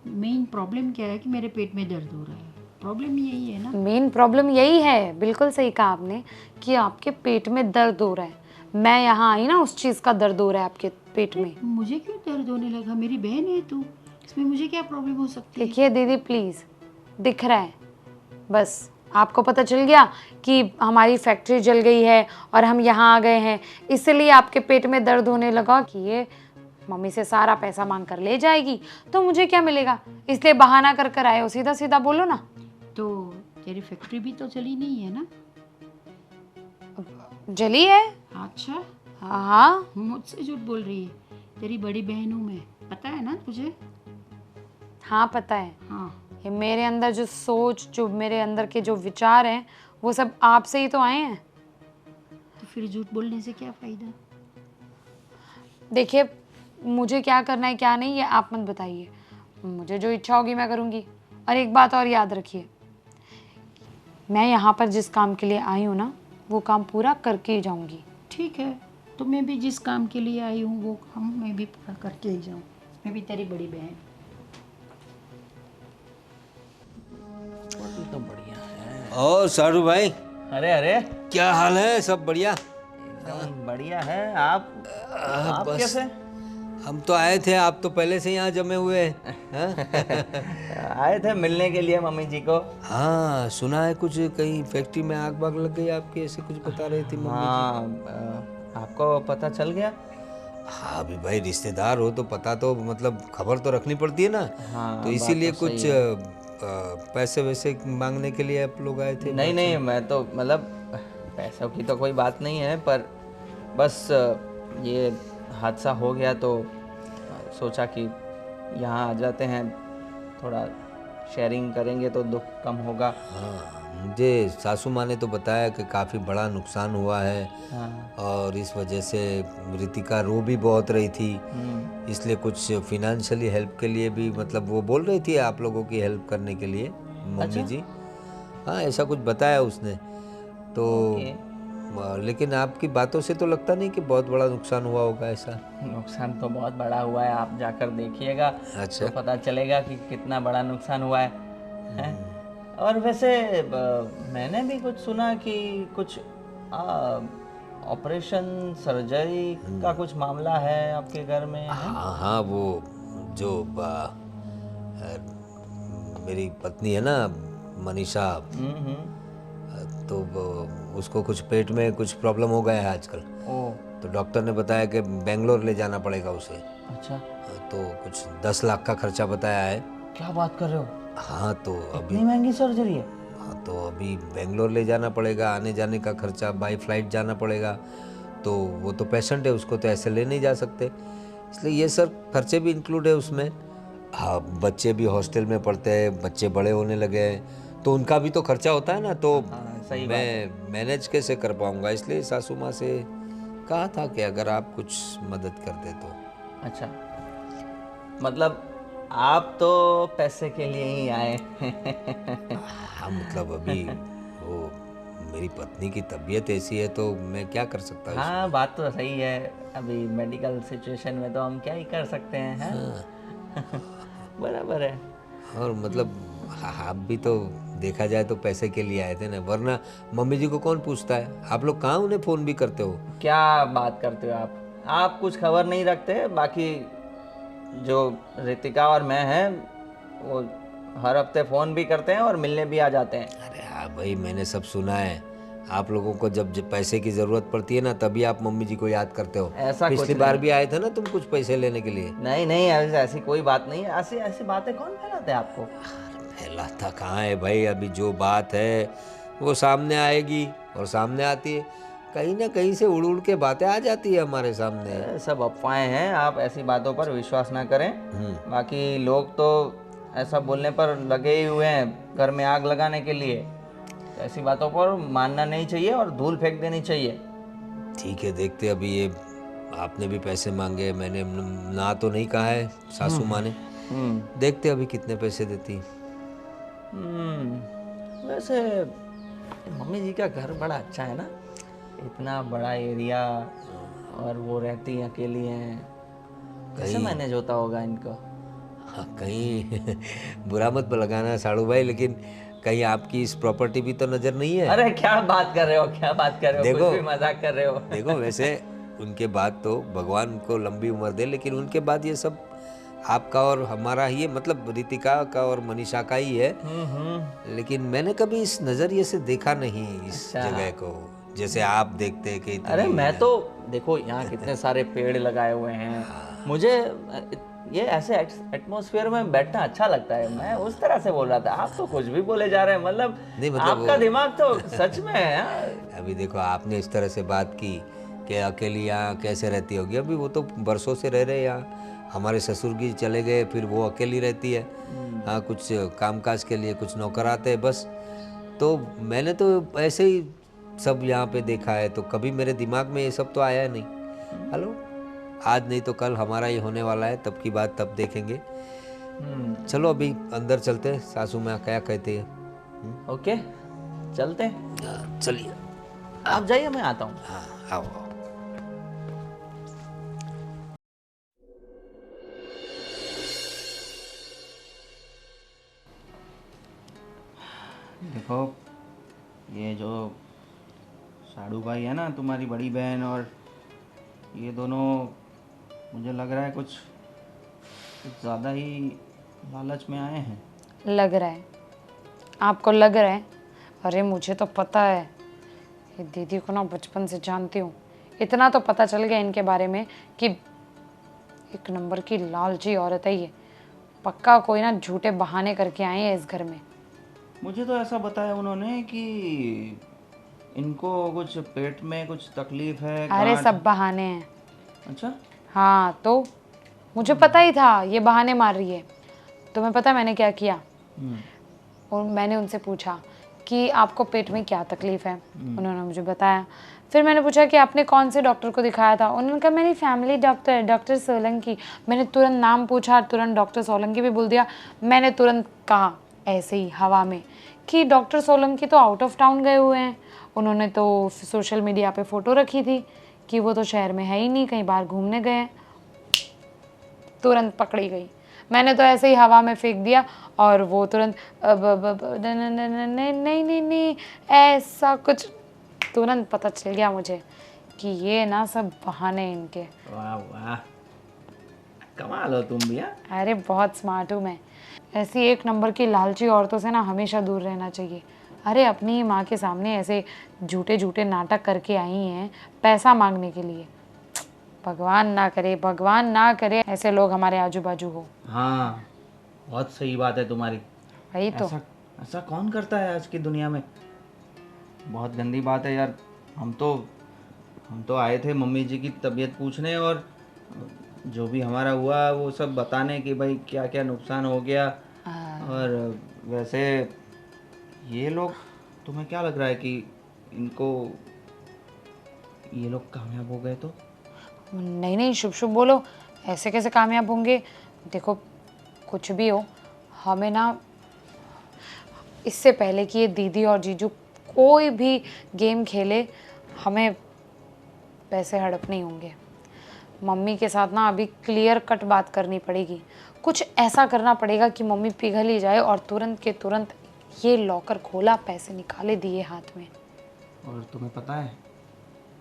मेन प्रॉब्लम क्या है कि मेरे पेट में दर्द हो रहा है, प्रॉब्लम यही है ना। मेन प्रॉब्लम यही है, बिल्कुल सही कहा आपने कि आपके पेट में दर्द हो रहा है। मैं यहाँ आई ना, उस चीज़ का दर्द हो रहा है आपके पेट में। मुझे क्यों दर्द होने लगा, मेरी बहन है तू, इसमें मुझे क्या प्रॉब्लम हो सकती है? देखिए दीदी प्लीज़, दिख रहा है, बस आपको पता चल गया कि हमारी फैक्ट्री जल गई है और हम यहाँ आ गए हैं, इसलिए आपके पेट में दर्द होने लगा कि ये मम्मी से सारा पैसा मांग कर ले जाएगी तो मुझे क्या मिलेगा, इसलिए बहाना कर कर आए हो। सीधा सीधा बोलो ना। तो तेरी फैक्ट्री भी तो चली नहीं है ना? जली है। अच्छा, हाँ, मुझसे झूठ बोल रही है, तेरी बड़ी बहन हूँ मैं, पता है ना तुझे? हाँ पता है। हाँ, ये मेरे अंदर जो सोच, जो मेरे अंदर के जो विचार हैं, वो सब आपसे ही तो आए हैं। तो फिर झूठ बोलने से क्या फ़ायदा? देखिए, मुझे क्या करना है क्या नहीं ये आप मत बताइए, मुझे जो इच्छा होगी मैं करूँगी। और एक बात और याद रखिए, मैं यहाँ पर जिस काम के लिए आई हूँ ना, वो काम पूरा करके ही जाऊँगी। ठीक है, तो मैं भी जिस काम के लिए आई हूँ वो काम मैं भी पूरा करके ही जाऊँ, मैं भी तेरी बड़ी बहन। तो बढ़िया है। और सारू भाई, अरे अरे, क्या हाल है? सब बढ़िया? एकदम बढ़िया है। आप बस कैसे? हम तो आए थे, आप तो पहले से यहाँ जमे हुए हैं। आए थे मिलने के लिए मम्मी जी को। हाँ, सुना है कुछ कहीं फैक्ट्री में आग बाग लग गई आपकी, ऐसे कुछ बता रही थी मम्मी जी। हाँ, आपको पता चल गया? हाँ, अभी भाई रिश्तेदार हो तो पता तो, मतलब खबर तो रखनी पड़ती है ना। हाँ, तो इसीलिए बात तो कुछ सही है। पैसे वैसे मांगने के लिए आप लोग आए थे? नहीं नहीं, मैं तो मतलब पैसों की तो कोई बात नहीं है, पर बस ये हादसा हो गया तो सोचा कि यहाँ आ जाते हैं, थोड़ा शेयरिंग करेंगे तो दुख कम होगा। हाँ, मुझे सासू माँ ने तो बताया कि काफ़ी बड़ा नुकसान हुआ है। हाँ। और इस वजह से रितिका रो भी बहुत रही थी, इसलिए कुछ फिनेंशियली हेल्प के लिए भी, मतलब वो बोल रही थी आप लोगों की हेल्प करने के लिए मम्मी जी। हाँ, ऐसा कुछ बताया उसने तो। लेकिन आपकी बातों से तो लगता नहीं कि बहुत बड़ा नुकसान हुआ होगा ऐसा। नुकसान तो बहुत बड़ा हुआ है, आप जाकर देखिएगा। अच्छा। तो पता चलेगा कि कितना बड़ा नुकसान हुआ है, हैं? और वैसे मैंने भी कुछ सुना कि कुछ ऑपरेशन सर्जरी का कुछ मामला है आपके घर में, है? हाँ हाँ, वो जो मेरी पत्नी है ना मनीषा, तो उसको कुछ पेट में कुछ प्रॉब्लम हो गया है आजकल। तो डॉक्टर ने बताया कि बेंगलोर ले जाना पड़ेगा उसे। अच्छा। तो कुछ 10 लाख का खर्चा बताया है। क्या बात कर रहे हो? हाँ, तो अभी इतनी महंगी सर्जरी है? हाँ, तो अभी बेंगलोर ले जाना पड़ेगा, आने जाने का खर्चा, बाई फ्लाइट जाना पड़ेगा। तो वो तो पेशेंट है, उसको तो ऐसे ले नहीं जा सकते, इसलिए ये सर खर्चे भी इंक्लूड है उसमें। हाँ, बच्चे भी हॉस्टल में पढ़ते हैं, बच्चे बड़े होने लगे हैं, तो उनका भी तो खर्चा होता है ना। तो सही मैं मैनेज कैसे कर पाऊँगा, इसलिए सासू माँ से कहा था कि अगर आप कुछ मदद कर दे तो। अच्छा, मतलब आप तो पैसे के लिए ही आए। हाँ, मतलब अभी वो मेरी पत्नी की तबीयत ऐसी है तो मैं क्या कर सकता हूँ। हाँ, बात तो सही है, अभी मेडिकल सिचुएशन में तो हम क्या ही कर सकते हैं, हैं? बराबर है। और मतलब आप भी तो देखा जाए तो पैसे के लिए आए थे ना, वरना मम्मी जी को कौन पूछता है। आप लोग कहाँ उन्हें फ़ोन भी करते हो? क्या बात करते हो आप कुछ खबर नहीं रखते। बाकी जो रितिका और मैं हैं वो हर हफ्ते फ़ोन भी करते हैं और मिलने भी आ जाते हैं। अरे हाँ भाई, मैंने सब सुना है। आप लोगों को जब पैसे की ज़रूरत पड़ती है ना, तभी आप मम्मी जी को याद करते हो। ऐसा कुछ पिछली नहीं बार है। भी आए थे ना तुम कुछ पैसे लेने के लिए। नहीं नहीं, ऐसी कोई बात नहीं है। ऐसी ऐसी बातें कौन फैलाते हैं आपको? फैलाता कहाँ है भाई, अभी जो बात है वो सामने आएगी और सामने आती है। कहीं ना कहीं से उड़ उड़ के बातें आ जाती है हमारे सामने। सब अफवाहें हैं, आप ऐसी बातों पर विश्वास ना करें। बाकी लोग तो ऐसा बोलने पर लगे ही हुए हैं घर में आग लगाने के लिए। तो ऐसी बातों पर मानना नहीं चाहिए और धूल फेंक देनी चाहिए। ठीक है, देखते अभी ये आपने भी पैसे मांगे, मैंने ना तो नहीं कहा है सासू माँ ने। देखते अभी कितने पैसे देती। वैसे मम्मी जी का घर बड़ा अच्छा है ना, इतना बड़ा एरिया, और वो रहती अकेली हैं। कैसे मैनेज होता होगा इनको? हाँ, कहीं बुरा मत लगाना साड़ू भाई, लेकिन कहीं आपकी इस प्रॉपर्टी भी तो नज़र नहीं है। अरे क्या बात कर रहे हो, क्या बात कर रहे हो? देखो, कुछ भी मजाक कर रहे हो। देखो वैसे उनके बाद तो भगवान उनको लंबी उम्र दे, लेकिन उनके बाद ये सब आपका और हमारा ही है, मतलब रितिका का और मनीषा का ही है। लेकिन मैंने कभी इस नज़रिए से देखा नहीं इस जगह को, जैसे आप देखते हैं कि इतनी। अरे मैं तो देखो यहाँ कितने सारे पेड़ लगाए हुए हैं, मुझे ये ऐसे एटमॉस्फेयर में बैठना अच्छा लगता है। मैं उस तरह से बोल रहा था, आप तो कुछ भी बोले जा रहे हैं। मतलब नहीं, मतलब आपका दिमाग तो सच में है यार। अभी देखो, आपने इस तरह से बात की कि अकेली यहाँ कैसे रहती होगी। अभी वो तो बरसों से रह रहे यहाँ। हमारे ससुर जी चले गए, फिर वो अकेली रहती है। हाँ, कुछ कामकाज के लिए कुछ नौकर आते हैं बस। तो मैंने तो ऐसे ही सब यहाँ पे देखा है, तो कभी मेरे दिमाग में ये सब तो आया नहीं। हेलो, आज नहीं तो कल हमारा ही होने वाला है, तब की बात तब देखेंगे। चलो अभी अंदर चलते हैं, सासू माँ क्या कहती है। ओके, चलते हैं। चलिए। आप जाइए, मैं आता हूँ। हाँ, आओ आओ। देखो, ये जो साड़ू भाई है ना, तुम्हारी बड़ी बहन, और ये दोनों, मुझे लग रहा है कुछ ज़्यादा ही लालच में आए हैं। लग रहा है आपको, लग रहा है? अरे मुझे तो पता है, ये दीदी को ना बचपन से जानती हूँ। इतना तो पता चल गया इनके बारे में कि एक नंबर की लालची औरत है ये। पक्का कोई ना झूठे बहाने करके आए हैं इस घर में। मुझे तो ऐसा बताया उन्होंने कि इनको कुछ पेट में कुछ तकलीफ है, अरे गांठ। सब बहाने हैं। अच्छा। हाँ तो मुझे पता ही था ये बहाने मार रही है। तुम्हें पता है मैंने क्या किया? और मैंने उनसे पूछा कि आपको पेट में क्या तकलीफ़ है। उन्होंने मुझे बताया। फिर मैंने पूछा कि आपने कौन से डॉक्टर को दिखाया था। उन्होंने कहा मेरी फैमिली डॉक्टर, डॉक्टर सोलंकी। मैंने तुरंत नाम पूछा, तुरंत डॉक्टर सोलंकी भी बोल दिया। मैंने तुरंत कहा ऐसे ही हवा में कि डॉक्टर सोलंकी तो आउट ऑफ टाउन गए हुए हैं। उन्होंने तो सोशल मीडिया पे फ़ोटो रखी थी कि वो तो शहर में है ही नहीं, कहीं बाहर घूमने गए हैं। तुरंत पकड़ी गई। मैंने तो ऐसे ही हवा में फेंक दिया और वो तुरंत नहीं नहीं नहीं नहीं ऐसा कुछ। तुरंत पता चल गया मुझे कि ये ना सब बहाने इनके। वाह वाह, कमाल हो तुम भी। अरे बहुत स्मार्ट हूँ मैं। ऐसी एक नंबर की लालची औरतों से ना हमेशा दूर रहना चाहिए। अरे अपनी ही माँ के सामने ऐसे झूठे झूठे नाटक करके आई हैं पैसा मांगने के लिए। भगवान ना करे, भगवान ना करे ऐसे लोग हमारे आजू बाजू हो। हाँ, बहुत सही बात है तुम्हारी। वही तो। ऐसा कौन करता है आज की दुनिया में? बहुत गंदी बात है यार। हम तो आए थे मम्मी जी की तबीयत पूछने, और जो भी हमारा हुआ वो सब बताने कि भाई क्या क्या नुकसान हो गया। और वैसे ये लोग, तुम्हें क्या लग रहा है कि इनको, ये लोग कामयाब हो गए तो? नहीं नहीं, शुभ शुभ बोलो। ऐसे कैसे कामयाब होंगे? देखो कुछ भी हो, हमें ना इससे पहले कि ये दीदी और जीजू कोई भी गेम खेले, हमें पैसे हड़प नहीं होंगे। मम्मी के साथ ना अभी क्लियर कट बात करनी पड़ेगी। कुछ ऐसा करना पड़ेगा कि मम्मी पिघल ही जाए और तुरंत के तुरंत ये लॉकर खोला, पैसे निकाले, दिए हाथ में। और तुम्हें पता है,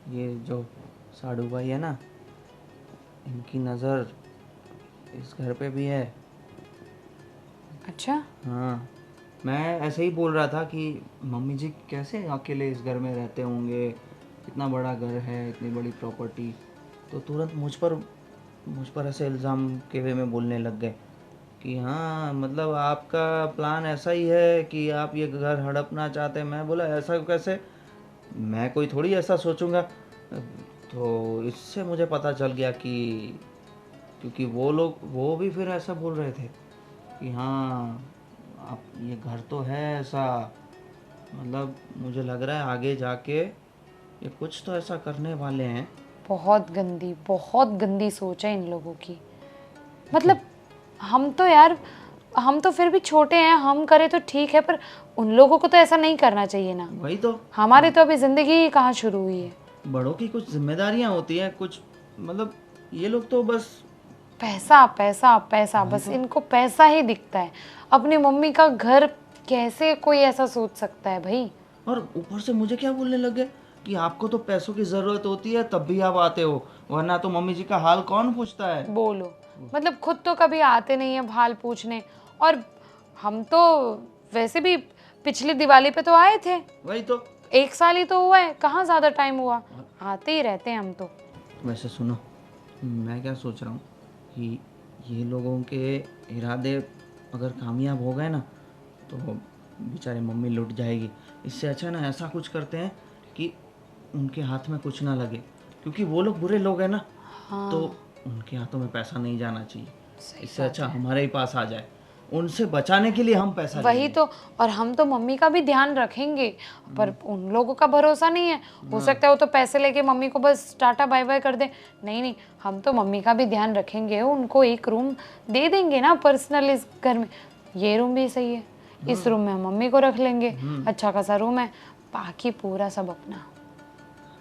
ये जो साड़ू भाई है ना, इनकी नज़र इस घर पे भी है। अच्छा, हाँ, मैं ऐसे ही बोल रहा था कि मम्मी जी कैसे अकेले इस घर में रहते होंगे, इतना बड़ा घर है, इतनी बड़ी प्रॉपर्टी। तो तुरंत मुझ पर ऐसे इल्ज़ाम के वे में बोलने लग गए कि हाँ मतलब आपका प्लान ऐसा ही है कि आप ये घर हड़पना चाहते हैं। मैं बोला ऐसा कैसे, मैं कोई थोड़ी ऐसा सोचूंगा। तो इससे मुझे पता चल गया कि क्योंकि वो भी फिर ऐसा बोल रहे थे कि हाँ आप ये घर तो है ऐसा, मतलब मुझे लग रहा है आगे जाके ये कुछ तो ऐसा करने वाले हैं। बहुत गंदी सोच है इन लोगों की। मतलब हम तो यार, हम तो फिर भी छोटे हैं, हम करें तो ठीक है, पर उन लोगों को तो ऐसा नहीं करना चाहिए ना। वही तो, हमारी तो अभी जिंदगी ही कहाँ शुरू हुई है। बड़ों की कुछ जिम्मेदारियां होती हैं, कुछ मतलब ये लोग तो बस पैसा पैसा पैसा, बस इनको पैसा ही दिखता है। अपनी मम्मी का घर कैसे कोई ऐसा सोच सकता है भाई। और ऊपर से मुझे क्या बोलने लगे कि आपको तो पैसों की ज़रूरत होती है तब भी आप आते हो, वरना तो मम्मी जी का हाल कौन पूछता है। बोलो, मतलब खुद तो कभी आते नहीं है हाल पूछने, और हम तो वैसे भी पिछली दिवाली पे तो आए थे। वही तो। 1 साल ही तो हुआ है, कहाँ ज़्यादा टाइम हुआ, आते ही रहते हैं हम तो। वैसे सुनो, मैं क्या सोच रहा हूँ कि ये लोगों के इरादे अगर कामयाब हो गए ना तो बेचारे मम्मी लुट जाएगी। इससे अच्छा ना ऐसा कुछ करते हैं कि उनके हाथ में कुछ ना लगे, क्योंकि वो लोग बुरे लोग हैं ना। तो उनके हाथों में पैसा नहीं जाना चाहिए। इससे अच्छा हमारे ही पास आ जाए, उनसे बचाने के लिए हम पैसा वही लेंगे। तो, और हम तो मम्मी का भी ध्यान रखेंगे, पर उन लोगों का भरोसा नहीं है। हो सकता है वो तो पैसे लेके मम्मी को बस टाटा बाय बाय कर दे। नहीं नहीं, हम तो मम्मी का भी ध्यान रखेंगे, उनको एक रूम दे देंगे ना पर्सनल इस घर में। ये रूम भी सही है, इस रूम में हम मम्मी को रख लेंगे, अच्छा खासा रूम है, बाकी पूरा सब अपना।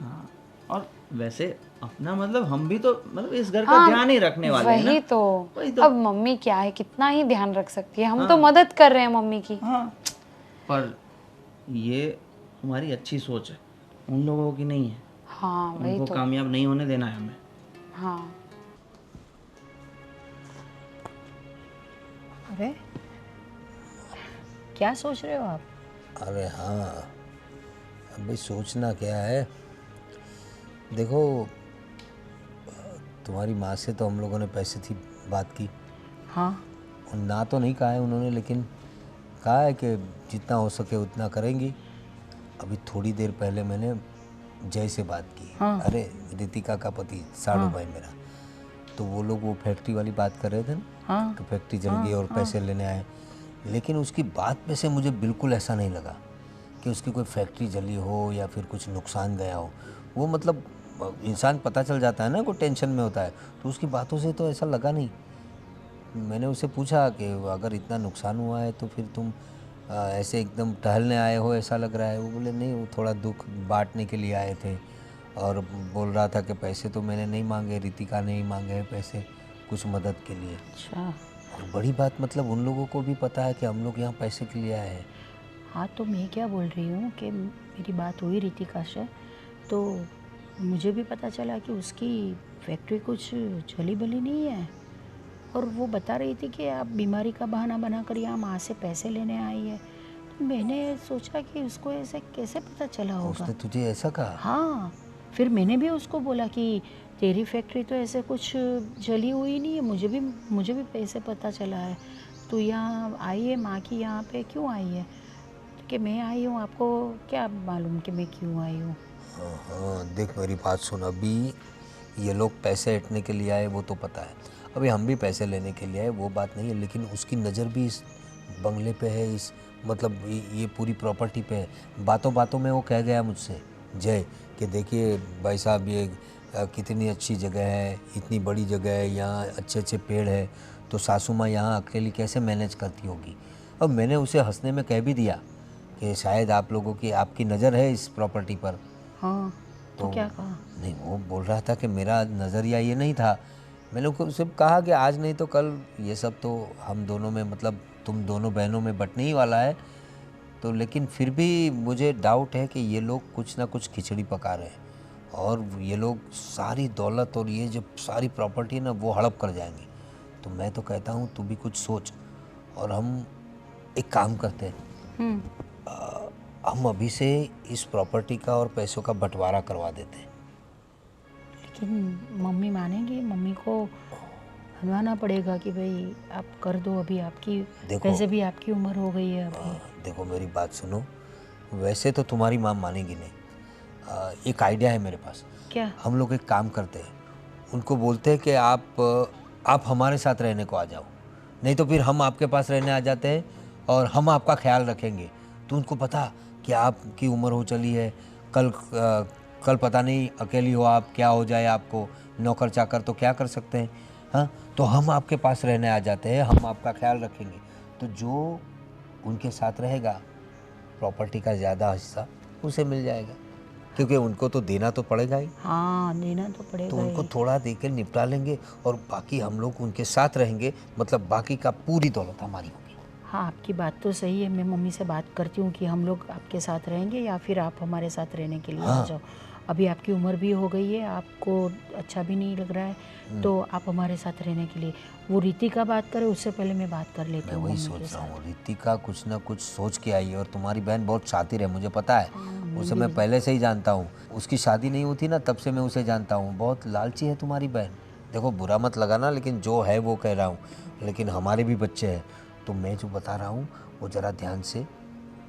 हाँ, और वैसे अपना मतलब हम भी तो मतलब इस घर का हाँ, ध्यान ही रखने वाले हैं ना। वही तो। वही तो। अब मम्मी क्या है, कितना ही ध्यान रख सकती है, हम तो मदद कर रहे हैं मम्मी की। हाँ, पर ये हमारी अच्छी सोच है, उन लोगों की नहीं है। हाँ वही उनको तो। कामयाब नहीं होने देना है हमें। हाँ अरे क्या सोच रहे हो आप? अरे हाँ, अभी सोचना क्या है, देखो तुम्हारी माँ से तो हम लोगों ने पैसे की बात की, हाँ और ना तो नहीं कहा है उन्होंने, लेकिन कहा है कि जितना हो सके उतना करेंगी। अभी थोड़ी देर पहले मैंने जय से बात की। हाँ। अरे रितिका का पति साड़ू भाई मेरा, तो वो लोग वो फैक्ट्री वाली बात कर रहे थे ना, हाँ कि फैक्ट्री जल गई और पैसे लेने आए। लेकिन उसकी बात में से मुझे बिल्कुल ऐसा नहीं लगा कि उसकी कोई फैक्ट्री जली हो या फिर कुछ नुकसान गया हो। वो मतलब इंसान पता चल जाता है ना, कोई टेंशन में होता है, तो उसकी बातों से तो ऐसा लगा नहीं। मैंने उससे पूछा कि अगर इतना नुकसान हुआ है तो फिर तुम ऐसे एकदम टहलने आए हो ऐसा लग रहा है। वो बोले नहीं, वो थोड़ा दुख बांटने के लिए आए थे, और बोल रहा था कि पैसे तो मैंने नहीं मांगे, रितिका ने ही मांगे हैं पैसे कुछ मदद के लिए। अच्छा। और बड़ी बात मतलब उन लोगों को भी पता है कि हम लोग यहाँ पैसे के लिए आए हैं। हाँ तो मैं क्या बोल रही हूँ कि मेरी बात हुई रितिका से, तो मुझे भी पता चला कि उसकी फैक्ट्री कुछ जली भली नहीं है, और वो बता रही थी कि आप बीमारी का बहाना बनाकर यहाँ माँ से पैसे लेने आई है। तो मैंने सोचा कि उसको ऐसे कैसे पता चला होगा। उसने तुझे ऐसा कहा? हाँ, फिर मैंने भी उसको बोला कि तेरी फैक्ट्री तो ऐसे कुछ जली हुई नहीं है, मुझे भी पैसे पता चला है। तू यहाँ आई है माँ की यहाँ पे क्यों आई है? कि मैं आई हूँ, आपको क्या मालूम कि मैं क्यों आई हूँ? हाँ हाँ, देख मेरी बात सुन, अभी ये लोग पैसे ऐंठने के लिए आए वो तो पता है, अभी हम भी पैसे लेने के लिए आए वो बात नहीं है, लेकिन उसकी नज़र भी इस बंगले पे है, इस मतलब ये पूरी प्रॉपर्टी पे है। बातों बातों में वो कह गया मुझसे जय कि देखिए भाई साहब ये कितनी अच्छी जगह है, इतनी बड़ी जगह है, यहाँ अच्छे अच्छे पेड़ है, तो सासू माँ यहाँ अकेली कैसे मैनेज करती होगी। अब मैंने उसे हंसने में कह भी दिया कि शायद आप लोगों की आपकी नज़र है इस प्रॉपर्टी पर। हाँ तो क्या कहा? नहीं, वो बोल रहा था कि मेरा नज़रिया ये नहीं था। मैंने उससे कहा कि आज नहीं तो कल ये सब तो हम दोनों में मतलब तुम दोनों बहनों में बंटने ही वाला है, तो लेकिन फिर भी मुझे डाउट है कि ये लोग कुछ ना कुछ खिचड़ी पका रहे हैं, और ये लोग सारी दौलत और ये जो सारी प्रॉपर्टी है ना वो हड़प कर जाएंगे। तो मैं तो कहता हूँ तू भी कुछ सोच, और हम एक काम करते हैं, हम अभी से इस प्रॉपर्टी का और पैसों का बंटवारा करवा देते हैं। लेकिन मम्मी मानेंगी? मम्मी को मनवाना पड़ेगा कि भाई आप कर दो, अभी आपकी देखो, वैसे भी आपकी उम्र हो गई है अभी। देखो मेरी बात सुनो, वैसे तो तुम्हारी माँ मानेगी नहीं। एक आइडिया है मेरे पास। क्या? हम लोग एक काम करते हैं, उनको बोलते हैं कि आप हमारे साथ रहने को आ जाओ, नहीं तो फिर हम आपके पास रहने आ जाते हैं और हम आपका ख्याल रखेंगे। तो उनको पता कि आपकी उम्र हो चली है, कल पता नहीं अकेली हो आप, क्या हो जाए आपको, नौकर चाकर तो क्या कर सकते हैं। हाँ, तो हम आपके पास रहने आ जाते हैं, हम आपका ख्याल रखेंगे। तो जो उनके साथ रहेगा, प्रॉपर्टी का ज़्यादा हिस्सा उसे मिल जाएगा, क्योंकि उनको तो देना तो पड़ेगा ही। हाँ, देना तो तो पड़ेगा उनको ही। थोड़ा दे के निपटा लेंगे और बाकी हम लोग उनके साथ रहेंगे, मतलब बाकी का पूरी दौलत हमारी होगी। हाँ, आपकी बात तो सही है। मैं मम्मी से बात करती हूँ कि हम लोग आपके साथ रहेंगे या फिर आप हमारे साथ रहने के लिए आ जाओ। अभी आपकी उम्र भी हो गई है, आपको अच्छा भी नहीं लग रहा है, तो आप हमारे साथ रहने के लिए। वो रीति का बात करे उससे पहले मैं बात कर लेती मैं हूँ वही मम्मी के सोच रहा साथ। हूँ, रितिका कुछ ना कुछ सोच के आई है और तुम्हारी बहन बहुत शातिर है, मुझे पता है। उसे मैं पहले से ही जानता हूँ, उसकी शादी नहीं होती ना तब से मैं उसे जानता हूँ। बहुत लालची है तुम्हारी बहन। देखो बुरा मत लगाना, लेकिन जो है वो कह रहा हूँ, लेकिन हमारे भी बच्चे हैं। तो मैं जो बता रहा हूँ वो ज़रा ध्यान से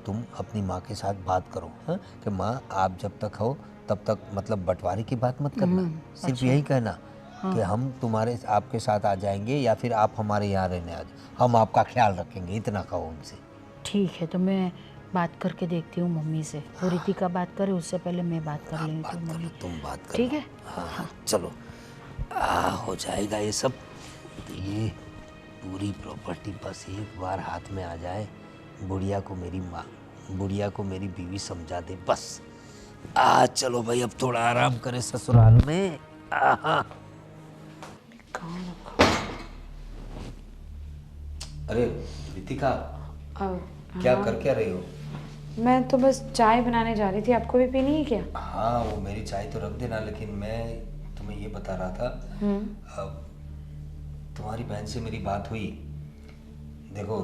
तुम अपनी माँ के साथ बात करो, हाँ, कि माँ आप जब तक हो तब तक, मतलब बंटवारे की बात मत करना, सिर्फ यही कहना कि हम आपके साथ आ जाएंगे या फिर आप हमारे यहाँ रहने आ जाओ, हम आपका ख्याल रखेंगे, इतना कहो उनसे। ठीक है, तो मैं बात करके देखती हूँ मम्मी से। वो रीति का बात करे उससे पहले मैं बात कर लेती हूँ मम्मी। तुम बात कर ठीक लो। है? हाँ, चलो, हो जाएगा ये सब। तो ये पूरी प्रॉपर्टी बस एक बार हाथ में आ जाए, बुढ़िया को मेरी बीवी समझा दे बस। चलो भाई, अब थोड़ा आराम करे ससुराल में। अरे रितिका, क्या कर क्या रही हो? मैं तो बस चाय बनाने जा रही थी, आपको भी पीनी है क्या? हाँ, वो मेरी चाय तो रख देना, लेकिन मैं तुम्हें ये बता रहा था, अब तुम्हारी बहन से मेरी बात हुई। देखो,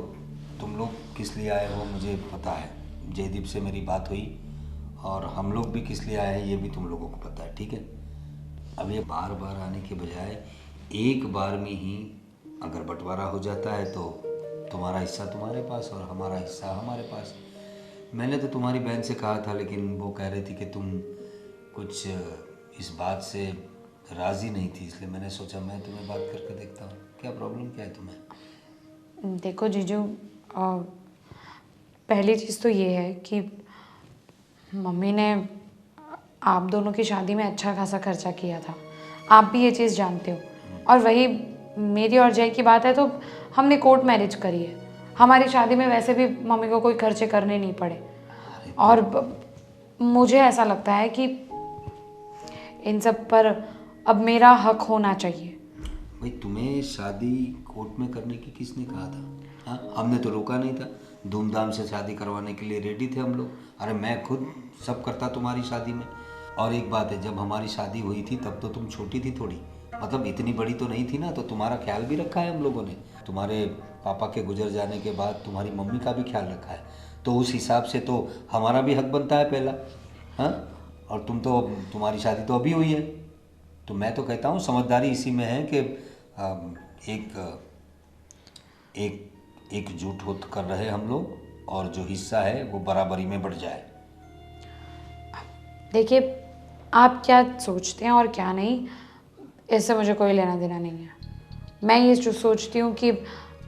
तुम लोग किस लिए आए हो मुझे पता है, जयदीप से मेरी बात हुई, और हम लोग भी किस लिए आए हैं ये भी तुम लोगों को पता है, ठीक है। अब ये बार बार आने के बजाय एक बार में ही अगर बंटवारा हो जाता है तो तुम्हारा हिस्सा तुम्हारे पास और हमारा हिस्सा हमारे पास। मैंने तो तुम्हारी बहन से कहा था, लेकिन वो कह रही थी कि तुम कुछ इस बात से राज़ी नहीं थी, इसलिए मैंने सोचा मैं तुम्हें बात करके देखता हूँ। क्या प्रॉब्लम क्या है तुम्हें? देखो जीजू, पहली चीज़ तो ये है कि मम्मी ने आप दोनों की शादी में अच्छा खासा खर्चा किया था, आप भी ये चीज़ जानते हो। और वही मेरी और जय की बात है तो हमने कोर्ट मैरिज करी है, हमारी शादी में वैसे भी मम्मी को कोई खर्चे करने नहीं पड़े। और मुझे ऐसा लगता है कि इन सब पर अब मेरा हक होना चाहिए। भाई, तुम्हें शादी कोर्ट में करने की किसने कहा था? हाँ, हमने तो रोका नहीं था, धूमधाम से शादी करवाने के लिए रेडी थे हम लोग। अरे मैं खुद सब करता तुम्हारी शादी में। और एक बात है, जब हमारी शादी हुई थी तब तो तुम छोटी थी थोड़ी, मतलब इतनी बड़ी तो नहीं थी ना, तो तुम्हारा ख्याल भी रखा है हम लोगों ने। तुम्हारे पापा के गुजर जाने के बाद तुम्हारी मम्मी का भी ख्याल रखा है, तो उस हिसाब से तो हमारा भी हक बनता है पहला। हाँ, और तुम्हारी शादी तो अभी हुई है, तो मैं तो कहता हूँ समझदारी इसी में है कि एकजुट हो कर रहे हम लोग, और जो हिस्सा है वो बराबरी में बढ़ जाए। देखिए, आप क्या सोचते हैं और क्या नहीं, इससे मुझे कोई लेना देना नहीं है। मैं ये जो सोचती हूँ कि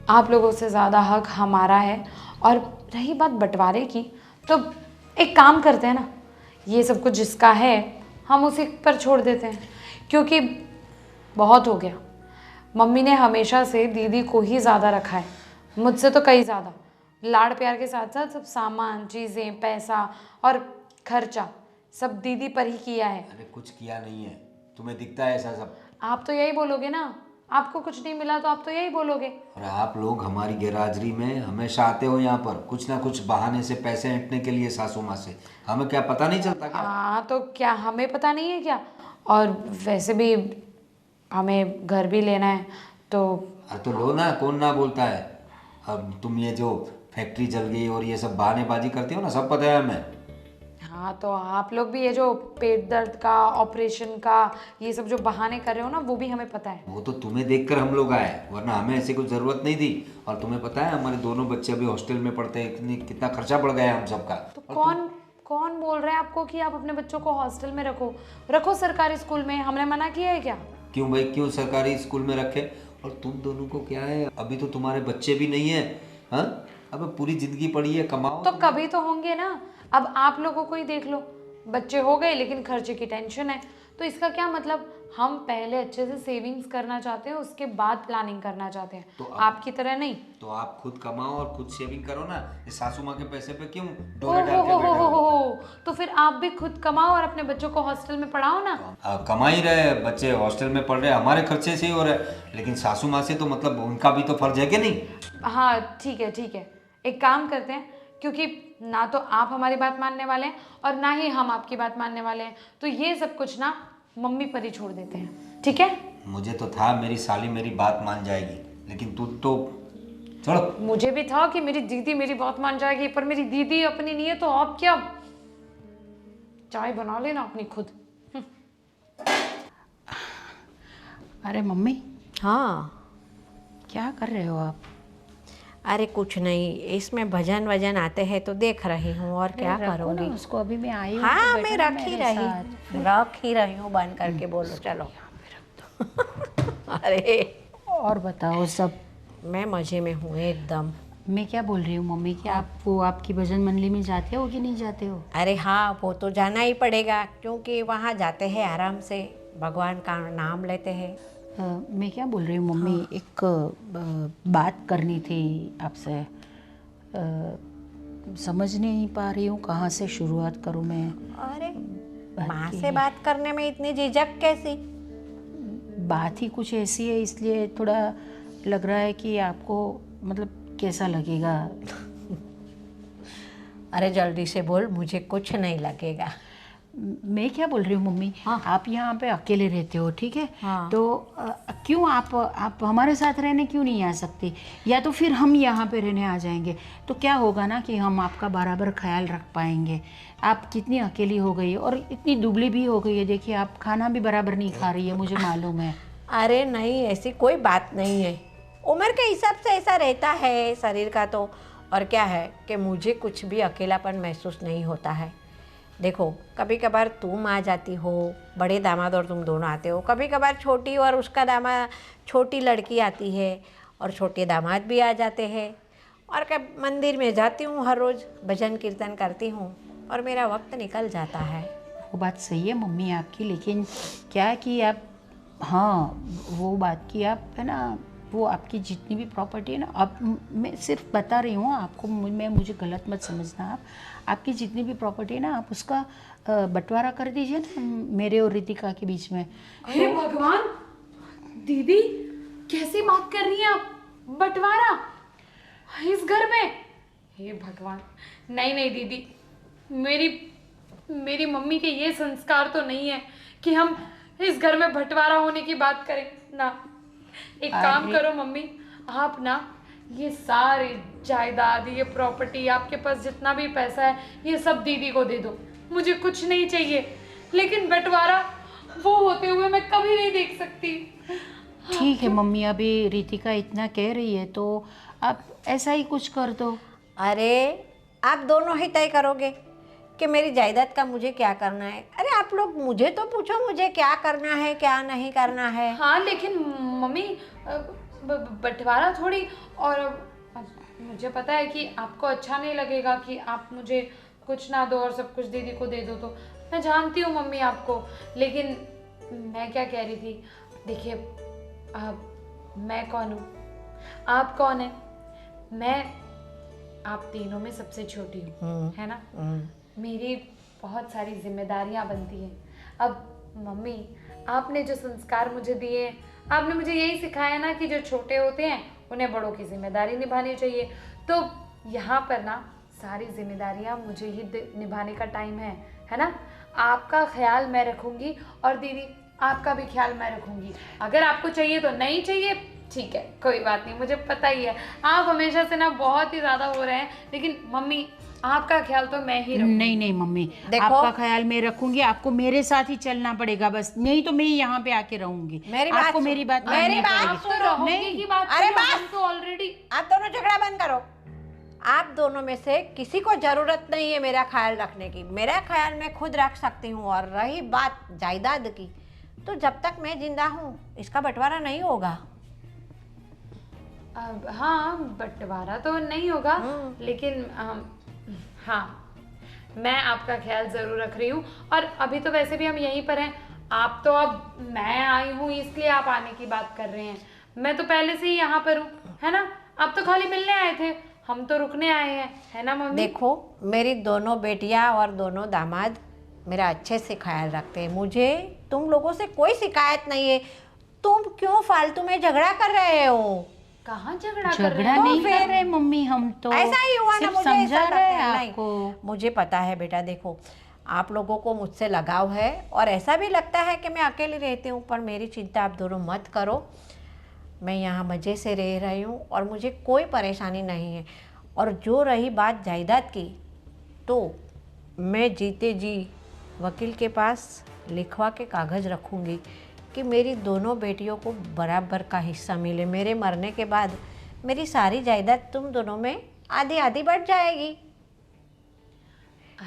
आप लोगों से ज़्यादा हक हमारा है। और रही बात बंटवारे की, तो एक काम करते हैं ना, ये सब कुछ जिसका है हम उसी पर छोड़ देते हैं, क्योंकि बहुत हो गया। मम्मी ने हमेशा से दीदी को ही ज़्यादा रखा है, मुझसे तो कई ज़्यादा। लाड़ प्यार के साथ साथ सब सामान, चीज़ें, पैसा और खर्चा सब दीदी पर ही किया है। अरे कुछ किया नहीं है, तुम्हें दिखता है ऐसा सब। आप तो यही बोलोगे ना, आपको कुछ नहीं मिला तो आप तो यही बोलोगे। और आप लोग हमारी गैरहाजिरी में हमेशा आते हो यहाँ पर, कुछ ना कुछ बहाने से पैसे ऐंठने के लिए सासू माँ से। हमें क्या पता नहीं चलता क्या? हाँ, तो क्या हमें पता नहीं है क्या? और वैसे भी हमें घर भी लेना है तो। अरे तो लो ना, कौन ना बोलता है। अब तुम ये जो फैक्ट्री जल गई और ये सब बहानेबाजी करती हो ना, सब पता है हमें। हाँ तो आप लोग भी ये जो पेट दर्द का, ऑपरेशन का, ये सब जो बहाने कर रहे हो ना, वो भी हमें पता है। वो तो तुम्हें देखकर हम लोग आए, वरना हमें ऐसी कोई ज़रूरत नहीं थी। और तुम्हें पता है हमारे दोनों बच्चे अभी हॉस्टल में पढ़ते हैं, कितना खर्चा बढ़ गया है हम सबका। तो कौन कौन बोल रहा है आपको कि आप अपने बच्चों को हॉस्टल में रखो सरकारी स्कूल में? हमने मना किया है क्या? क्यों भाई, क्यों सरकारी स्कूल में रखे? और तुम दोनों को क्या है, अभी तो तुम्हारे बच्चे भी नहीं है। हाँ, अब पूरी जिंदगी पड़ी है, कमाओ। तो कभी तो होंगे ना। अब आप लोगों को ही देख लो, बच्चे हो गए लेकिन खर्चे की टेंशन है। तो इसका क्या मतलब, हम पहले अच्छे से सेविंग्स करना चाहते हैं, उसके बाद प्लानिंग करना चाहते हैं, तो आपकी तरह नहीं। तो आप खुद कमाओ और खुद सेविंग करो ना, ये सासू माँ के पैसे पे क्यों ओ डोरे डाल के बैठे हो? हो, तो फिर आप भी खुद कमाओ और अपने बच्चों को हॉस्टल में पढ़ाओ ना। कमा ही रहे, बच्चे हॉस्टल में पढ़ रहे, हमारे खर्चे से ही हो रहे, लेकिन सासू माँ से तो मतलब उनका भी तो फर्ज है कि नहीं? हाँ ठीक है, एक काम करते हैं, क्योंकि ना तो आप हमारी बात मानने वाले हैं और ना ही हम आपकी बात मानने वाले हैं, तो ये सब कुछ ना मम्मी पर ही छोड़ देते हैं, ठीक है? मुझे तो था मेरी साली मेरी बात मान जाएगी, लेकिन तू तो छोड़ो। मुझे भी था कि मेरी दीदी मेरी बात मान जाएगी, पर मेरी दीदी अपनी नहीं है, तो आप क्या, चाय बना लेना अपनी खुद। अरे मम्मी, हाँ, क्या कर रहे हो आप? अरे कुछ नहीं, इसमें भजन वजन आते हैं तो देख रही हूँ, और क्या रखो ना करूँगी। उसको, अभी मैं आई हूँ हाँ, तो मैं बैठो ना रख ही मेरे साथ। रही हूँ बंद करके, बोलो चलो। अरे और बताओ सब। मैं मजे में हूँ एकदम। मैं क्या बोल रही हूँ मम्मी, कि आप वो आपकी भजन मंडली में जाते हो कि नहीं जाते हो? अरे हाँ, वो तो जाना ही पड़ेगा, क्योंकि वहाँ जाते हैं आराम से, भगवान का नाम लेते हैं। मैं क्या बोल रही हूँ मम्मी, एक बात करनी थी आपसे। समझ नहीं पा रही हूँ कहाँ से शुरुआत करूँ मैं। अरे माँ से बात करने में इतनी झिझक कैसी? बात ही कुछ ऐसी है, इसलिए थोड़ा लग रहा है कि आपको मतलब कैसा लगेगा। अरे जल्दी से बोल, मुझे कुछ नहीं लगेगा। मैं क्या बोल रही हूँ मम्मी, हाँ। आप यहाँ पे अकेले रहते हो, ठीक है? हाँ। तो क्यों आप हमारे साथ रहने क्यों नहीं आ सकती? या तो फिर हम यहाँ पे रहने आ जाएंगे, तो क्या होगा ना कि हम आपका बराबर ख्याल रख पाएंगे। आप कितनी अकेली हो गई और इतनी दुबली भी हो गई है, देखिए आप खाना भी बराबर नहीं खा रही है, मुझे मालूम है। अरे नहीं, ऐसी कोई बात नहीं है, उम्र के हिसाब से ऐसा रहता है शरीर का तो। और क्या है कि मुझे कुछ भी अकेलापन महसूस नहीं होता है। देखो, कभी कभार तुम आ जाती हो, बड़े दामाद और तुम दोनों आते हो, कभी कभार छोटी और उसका दामाद, छोटी लड़की आती है और छोटे दामाद भी आ जाते हैं। और कब मंदिर में जाती हूँ, हर रोज़ भजन कीर्तन करती हूँ और मेरा वक्त निकल जाता है। वो बात सही है मम्मी आपकी, लेकिन क्या है कि आप, हाँ वो बात की आप है ना, वो आपकी जितनी भी प्रॉपर्टी है ना, आप, मैं सिर्फ बता रही हूँ आपको, मुझे गलत मत समझना आप। आपकी जितनी भी प्रॉपर्टी है ना, आप उसका बंटवारा कर दीजिए ना मेरे और रितिका के बीच में। अरे भगवान, दीदी कैसी बात कर रही हैं आप? बंटवारा इस घर में? हे भगवान, नहीं दीदी, मेरी मम्मी के ये संस्कार तो नहीं है कि हम इस घर में बंटवारा होने की बात करें ना। एक काम करो मम्मी, आप ना ये सारी जायदाद, ये प्रॉपर्टी, आपके पास जितना भी पैसा है, ये सब दीदी को दे दो, मुझे कुछ नहीं चाहिए। लेकिन बंटवारा वो होते हुए मैं कभी नहीं देख सकती। ठीक है मम्मी, अभी रितिका इतना कह रही है तो आप ऐसा ही कुछ कर दो। अरे आप दोनों ही तय करोगे कि मेरी जायदाद का मुझे क्या करना है। अरे आप लोग मुझे तो पूछो, मुझे क्या करना है क्या नहीं करना है। हाँ लेकिन मम्मी, बंटवारा थोड़ी, और मुझे पता है कि आपको अच्छा नहीं लगेगा कि आप मुझे कुछ ना दो और सब कुछ दीदी को दे दो, तो मैं जानती हूँ मम्मी आपको। लेकिन मैं क्या कह रही थी, देखिए मैं कौन हूँ, आप कौन है? मैं आप तीनों में सबसे छोटी हूँ, है ना? मेरी बहुत सारी जिम्मेदारियाँ बनती हैं। अब मम्मी, आपने जो संस्कार मुझे दिए, आपने मुझे यही सिखाया ना कि जो छोटे होते हैं उन्हें बड़ों की जिम्मेदारी निभानी चाहिए। तो यहाँ पर ना सारी जिम्मेदारियाँ मुझे ही निभाने का टाइम है ना? आपका ख्याल मैं रखूँगी और दीदी आपका भी ख्याल मैं रखूँगी। अगर आपको चाहिए तो नहीं चाहिए, ठीक है, कोई बात नहीं, मुझे पता ही है आप हमेशा से ना बहुत ही ज़्यादा हो रहे हैं, लेकिन मम्मी आपका ख्याल तो मैं ही रखूंगी। नहीं नहीं मम्मी, देखो- आपका ख्याल मैं रखूंगी, आपको मेरे साथ ही चलना पड़ेगा बस, नहीं तो मैं यहाँ पे आके रहूंगी। मेरी बात आपको सुन- मेरी बात मेरी माननी बात पड़ेगी। सुन- तो रहोगे नहीं। की बात अरे करो, बस! हम तो ऑलरेडी। आप दोनों झगड़ा बंद करो। आप दोनों में से किसी को जरूरत नहीं है मेरा ख्याल रखने की, मेरा ख्याल मैं खुद रख सकती हूँ। और रही बात जायदाद की, तो जब तक मैं जिंदा हूँ इसका बंटवारा नहीं होगा। हाँ, बंटवारा तो नहीं होगा, लेकिन हाँ, मैं आपका ख्याल ज़रूर रख रही हूँ। और अभी तो वैसे भी हम यहीं पर हैं, आप तो अब मैं आई हूँ इसलिए आप आने की बात कर रहे हैं, मैं तो पहले से ही यहाँ पर हूँ, है ना। आप तो खाली मिलने आए थे, हम तो रुकने आए हैं, है ना मम्मी। देखो, मेरी दोनों बेटियां और दोनों दामाद मेरा अच्छे से ख्याल रखते हैं, मुझे तुम लोगों से कोई शिकायत नहीं है। तुम क्यों फालतू में झगड़ा कर रहे हो? कहाँ झगड़ा कर रहे झगड़ा हैं? नहीं कर रहे मम्मी, हम तो ऐसा ही हुआ ना, सिर्फ मुझे समझा ऐसा रहे लगता हैं है। आपको। नहीं, मुझे पता है बेटा, देखो आप लोगों को मुझसे लगाव है और ऐसा भी लगता है कि मैं अकेली रहती हूँ, पर मेरी चिंता आप दोनों मत करो। मैं यहाँ मज़े से रह रही हूँ और मुझे कोई परेशानी नहीं है। और जो रही बात जायदाद की, तो मैं जीते जी वकील के पास लिखवा के कागज़ रखूँगी कि मेरी दोनों बेटियों को बराबर का हिस्सा मिले। मेरे मरने के बाद मेरी सारी जायदाद तुम दोनों में आधी आधी बढ़ जाएगी।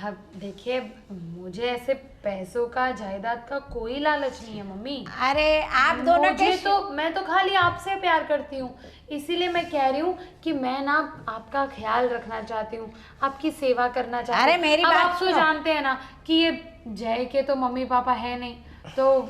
अब देखिए, मुझे ऐसे पैसों का, जायदाद का कोई लालच नहीं है मम्मी। अरे आप दोनों के मुझे तो, मैं तो खाली आपसे प्यार करती हूँ, इसीलिए मैं कह रही हूँ कि मैं ना आपका ख्याल रखना चाहती हूँ, आपकी सेवा करना चाहती हूँ। अरे मेरी अब बात आप तो सुनो। जानते हैं ना कि ये जय के तो मम्मी पापा है नहीं, तो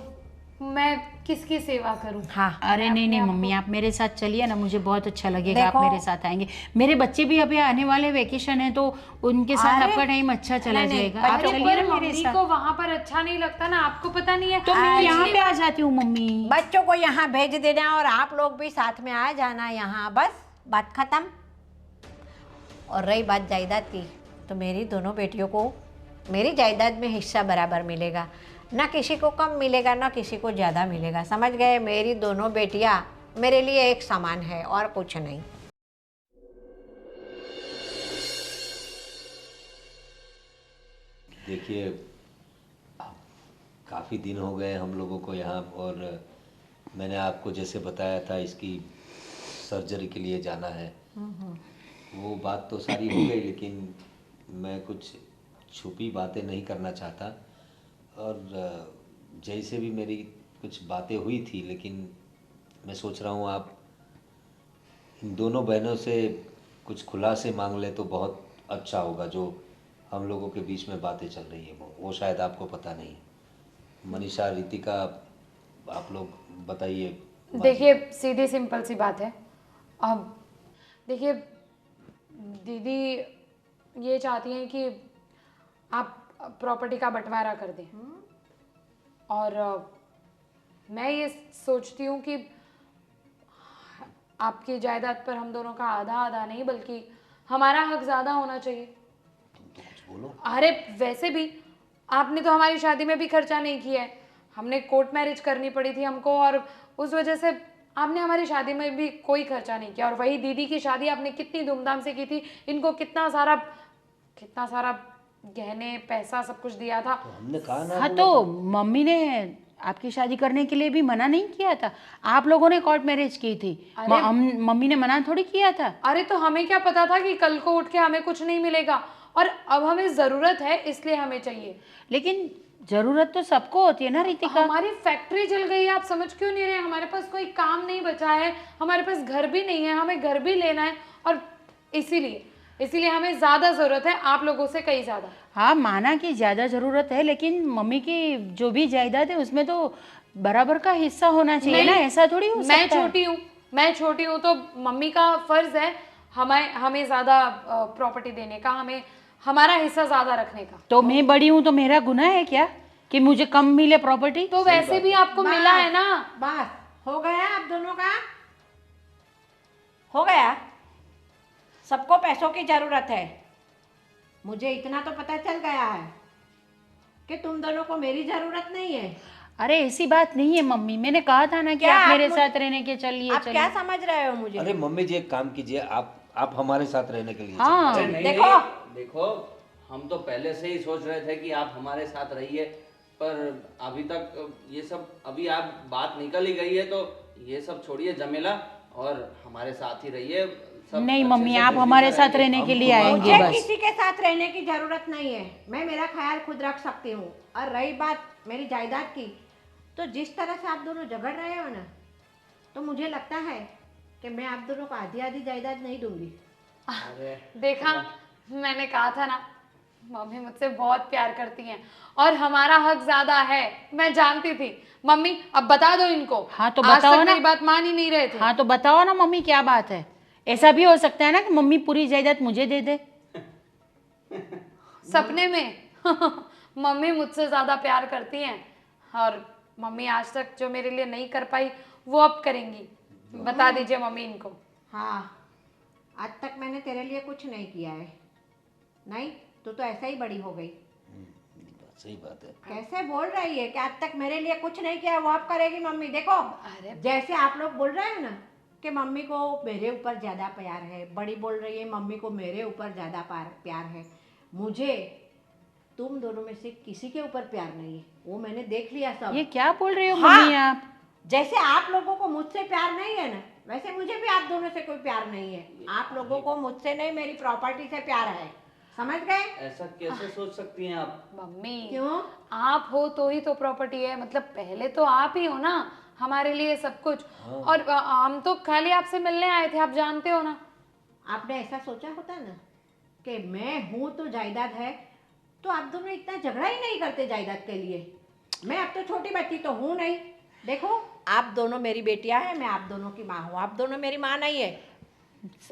मैं किसकी सेवा करूँ। हाँ, अरे नहीं नहीं मम्मी, आप मेरे साथ चलिए ना, मुझे बहुत अच्छा लगेगा आप देखो- मेरे साथ आएंगे। मेरे बच्चे भी अभी आने वाले वेकेशन है, तो उनके साथ अरे, आपका टाइम अच्छा चला नहीं, नहीं, जाएगा। आप अरे चलिए पर ना मेरे मम्मी साथ। को वहाँ पर अच्छा नहीं लगता ना, आपको पता नहीं है। तो मैं यहाँ पिछली पे आ जाती हूँ मम्मी। बच्चों को यहाँ भेज देना और आप लोग भी साथ में आ जाना यहाँ, बस बात खत्म। और रही बात जायदाद की, तो मेरी दोनों बेटियों को मेरी जायदाद में हिस्सा बराबर मिलेगा, ना किसी को कम मिलेगा ना किसी को ज़्यादा मिलेगा, समझ गए। मेरी दोनों बेटियाँ मेरे लिए एक समान है और कुछ नहीं। देखिए, काफ़ी दिन हो गए हम लोगों को यहाँ, और मैंने आपको जैसे बताया था इसकी सर्जरी के लिए जाना है, वो बात तो सारी हो गई, लेकिन मैं कुछ छुपी बातें नहीं करना चाहता। और जैसे भी मेरी कुछ बातें हुई थी, लेकिन मैं सोच रहा हूँ आप इन दोनों बहनों से कुछ खुलासे मांग ले तो बहुत अच्छा होगा। जो हम लोगों के बीच में बातें चल रही है वो शायद आपको पता नहीं। मनीषा, रितिका, आप लोग बताइए। देखिए, सीधी सिंपल सी बात है। अब देखिए, दीदी ये चाहती हैं कि आप प्रॉपर्टी का बंटवारा कर दें, और मैं ये सोचती हूँ कि आपकी जायदाद पर हम दोनों का आधा आधा नहीं, बल्कि हमारा हक ज़्यादा होना चाहिए। बोलो। अरे वैसे भी आपने तो हमारी शादी में भी खर्चा नहीं किया है, हमने कोर्ट मैरिज करनी पड़ी थी हमको, और उस वजह से आपने हमारी शादी में भी कोई खर्चा नहीं किया। और वही दीदी की शादी आपने कितनी धूमधाम से की थी, इनको कितना सारा गहने, पैसा, सब कुछ दिया था। तो हमने कहा ना। हाँ, तो मम्मी ने आपकी शादी करने के लिए भी मना नहीं किया था, आप लोगों ने कोर्ट मैरिज की थी। मम्मी ने मना थोड़ी किया था। अरे तो हमें क्या पता था कि कल को उठ के हमें कुछ नहीं मिलेगा, और अब हमें ज़रूरत है इसलिए हमें चाहिए। लेकिन जरूरत तो सबको होती है ना रितिका। हमारी फैक्ट्री जल गई है, आप समझ क्यों नहीं रहे? हमारे पास कोई काम नहीं बचा है, हमारे पास घर भी नहीं है, हमें घर भी लेना है, और इसीलिए हमें ज़्यादा ज़रूरत है, आप लोगों से कहीं ज़्यादा। हाँ, माना कि ज़्यादा ज़रूरत है, लेकिन मम्मी की जो भी जायदाद है उसमें तो बराबर का हिस्सा होना चाहिए ना, ऐसा थोड़ी हो सकता है। मैं छोटी हूँ तो मम्मी का फ़र्ज़ है हमें ज़्यादा प्रॉपर्टी देने का, हमारा हिस्सा ज़्यादा रखने का। तो मैं बड़ी हूँ तो मेरा गुनाह है क्या कि मुझे कम मिले प्रॉपर्टी? तो वैसे भी आपको मिला है ना। बस हो गया, आप दोनों का हो गया। सबको पैसों की ज़रूरत है, मुझे इतना तो पता चल गया है कि तुम दोनों को मेरी ज़रूरत नहीं है। अरे ऐसी बात नहीं है मम्मी, मैंने कहा था ना कि क्या आप आप मेरे मुझे- साथ रहने के चलिए आप क्या चलिए। समझ रहे हो मुझे? अरे मम्मी जी एक काम कीजिए, आप हमारे साथ रहने के लिए हाँ चलिए। नहीं देखो। नहीं, देखो हम तो पहले से ही सोच रहे थे कि आप हमारे साथ रहिए, पर अभी तक ये सब, अभी आप बात निकल ही गई है तो ये सब छोड़िए झमेला और हमारे साथ ही रहिए। सब नहीं अच्छे मम्मी, से आप खुशी हमारे से साथ रहेंगे। रहने के लिए हम आएंगे मुझे बस। किसी के साथ रहने की जरूरत नहीं है, मैं मेरा ख्याल खुद रख सकती हूँ। और रही बात मेरी जायदाद की, तो जिस तरह से आप दोनों झगड़ रहे हो ना, तो मुझे लगता है कि मैं आप दोनों को आधी आधी जायदाद नहीं दूंगी। देखा, मैंने कहा था ना, मम्मी मुझसे बहुत प्यार करती हैं और हमारा हक ज्यादा है। मैं जानती थी। मम्मी अब बता दो इनको। हाँ तो आज बताओ तक ना। मेरी बात मान ही नहीं रहे थे। हाँ तो बताओ ना मम्मी, क्या बात है? ऐसा भी हो सकता है ना कि मम्मी पूरी जायदाद मुझे दे दे। सपने में मम्मी मुझसे ज्यादा प्यार करती हैं और मम्मी आज तक जो मेरे लिए नहीं कर पाई वो अब करेंगी। बता दीजिए मम्मी इनको। हाँ, आज तक मैंने तेरे लिए कुछ नहीं किया है। नहीं, तू तो ऐसा ही बड़ी हो गई। सही बात है। कैसे बोल रही है कि आज तक मेरे लिए कुछ नहीं किया, वो अब करेगी मम्मी। देखो, अरे जैसे आप लोग बोल रहे हो ना कि मम्मी को मेरे ऊपर ज़्यादा प्यार है, बड़ी बोल रही है मम्मी को मेरे ऊपर ज़्यादा प्यार है, मुझे तुम दोनों में से किसी के ऊपर प्यार नहीं है, वो मैंने देख लिया सब। ये क्या बोल रहे हो हाँ। मम्मी आप? जैसे आप लोगों को मुझसे प्यार नहीं है ना, वैसे मुझे भी आप दोनों से कोई प्यार नहीं है। आप लोगों को मुझसे नहीं, मेरी प्रॉपर्टी से प्यार है, समझ गए? ऐसा कैसे सोच सकती हैं आप? मम्मी, क्यों? आप हो तो ही तो प्रॉपर्टी है। मतलब पहले तो आप ही हो ना हमारे लिए सब कुछ। और हम तो खाली आपसे मिलने आए थे, आप जानते हो ना। आपने ऐसा सोचा होता ना कि मैं हूँ तो जायदाद है, तो आप दोनों इतना झगड़ा ही नहीं करते जायदाद के लिए। मैं अब तो छोटी बच्ची तो हूँ नहीं। देखो, आप दोनों मेरी बेटियां हैं, मैं आप दोनों की माँ हूँ, आप दोनों मेरी माँ नहीं है।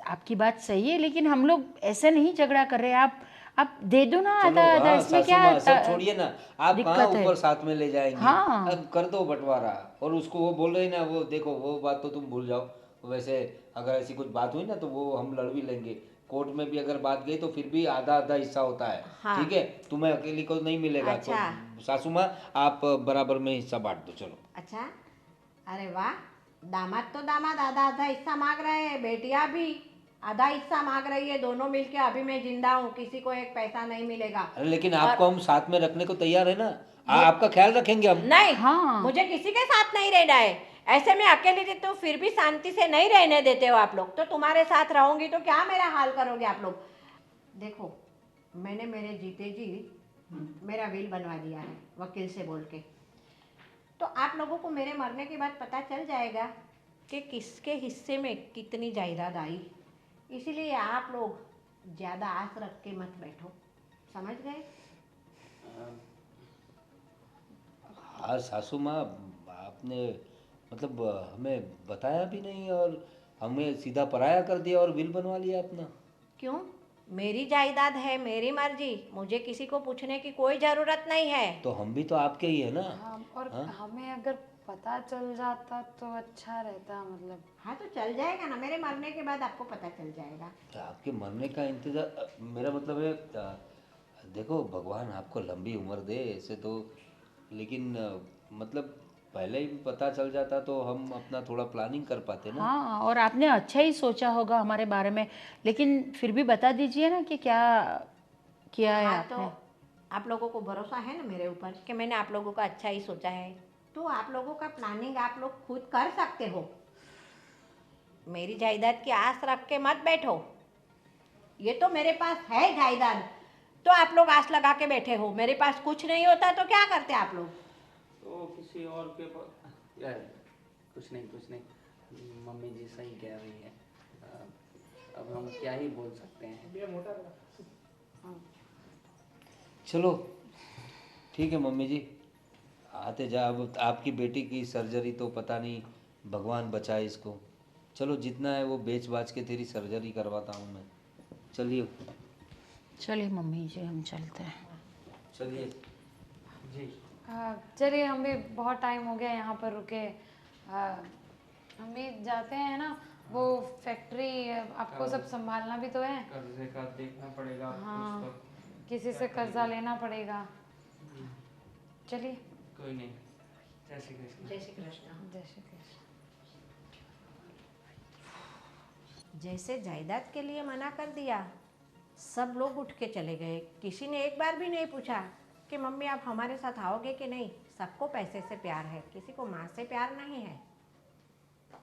आपकी बात सही है, लेकिन हम लोग ऐसे नहीं झगड़ा कर रहे। आप दे दो ना चलो आधा आधा, हाँ, इसमें सासू क्या माँ, सब छोड़िए ना। आप दिक्कत कहाँ है? ऊपर साथ में ले जाएंगे। हाँ। अब कर दो बंटवारा। और उसको वो बोल रही ना, वो देखो वो बात तो तुम भूल जाओ। वैसे अगर ऐसी कुछ बात हुई ना तो वो हम लड़ भी लेंगे। कोर्ट में भी अगर बात गई तो फिर भी आधा आधा हिस्सा होता है। हाँ। ठीक है, तुम्हें अकेली को नहीं मिलेगा। अच्छा। तो सासू माँ आप बराबर में हिस्सा बांट दो। चलो। अच्छा, अरे वाह, दामाद तो दामाद आधा आधा हिस्सा मांग रहे हैं, बेटियां भी आधा हिस्सा मांग रही है, दोनों मिलके। अभी मैं जिंदा हूँ, किसी को एक पैसा नहीं मिलेगा। अरे लेकिन आपको हम साथ में रखने को तैयार है ना। आपका ख्याल रखेंगे हम। नहीं, हाँ। मुझे किसी के साथ नहीं रहना है। ऐसे में अकेली रहती हूँ, फिर भी शांति से नहीं रहने देते हो आप लोग। तो तुम्हारे साथ रहूंगी तो क्या मेरा हाल करोगे आप लोग? देखो, मैंने मेरे जीते जी मेरा विल बनवा दिया है वकील से बोल के। तो आप लोगों को मेरे मरने के बाद पता चल जाएगा कि किसके हिस्से में कितनी जायदाद आई। इसीलिए आप लोग ज़्यादा आस रख के मत बैठो, समझ गए? हाँ सासू माँ, आपने मतलब हमें बताया भी नहीं और हमें सीधा पराया कर दिया और बिल बनवा लिया अपना। क्यों? मेरी जायदाद है, मेरी मर्जी, मुझे किसी को पूछने की कोई ज़रूरत नहीं है। तो हम भी तो आपके ही है ना। और हमें अगर पता चल जाता तो अच्छा रहता। मतलब हाँ, तो चल जाएगा ना, मेरे मरने के बाद आपको पता चल जाएगा। तो आपके मरने का इंतजार, मेरा मतलब है देखो भगवान आपको लंबी उम्र दे ऐसे तो। लेकिन मतलब पहले ही पता चल जाता तो हम अपना थोड़ा प्लानिंग कर पाते ना। हाँ, और आपने अच्छा ही सोचा होगा हमारे बारे में, लेकिन फिर भी बता दीजिए ना कि क्या किया है हाँ, आपने। तो आप लोगों को भरोसा है ना मेरे ऊपर कि मैंने आप लोगों का अच्छा ही सोचा है, तो आप लोगों का प्लानिंग आप लोग खुद कर सकते हो। मेरी जायदाद की आस रख के मत बैठो। ये तो मेरे पास है जायदाद, तो आप लोग आस लगा के बैठे हो। मेरे पास कुछ नहीं होता तो क्या करते आप लोग? तो किसी और के पास यार, कुछ नहीं, मम्मी जी सही कह रही है। अब हम क्या ही बोल सकते हैं। चलो ठीक है मम्मी जी, आते जा। अब आपकी बेटी की सर्जरी तो पता नहीं, भगवान बचाए इसको। चलो जितना है वो बेच बाच के तेरी सर्जरी करवाता हूँ मैं। चलिए चलिए मम्मी जी, हम चलते हैं। चलिए। जी चलिए, हम भी बहुत टाइम हो गया यहाँ पर रुके। हम भी जाते हैं ना, वो फैक्ट्री आपको सब संभालना भी तो है। कर्जे का देखना पड़ेगा। हाँ, कुछ तो किसी से कर्जा लेना पड़ेगा। चलिए। कोई नहीं, जय श्री कृष्ण। जय श्री कृष्ण। जय श्री कृष्ण। जैसे जायदाद के लिए मना कर दिया, सब लोग उठ के चले गए। किसी ने एक बार भी नहीं पूछा कि मम्मी आप हमारे साथ आओगे कि नहीं। सबको पैसे से प्यार है, किसी को माँ से प्यार नहीं है।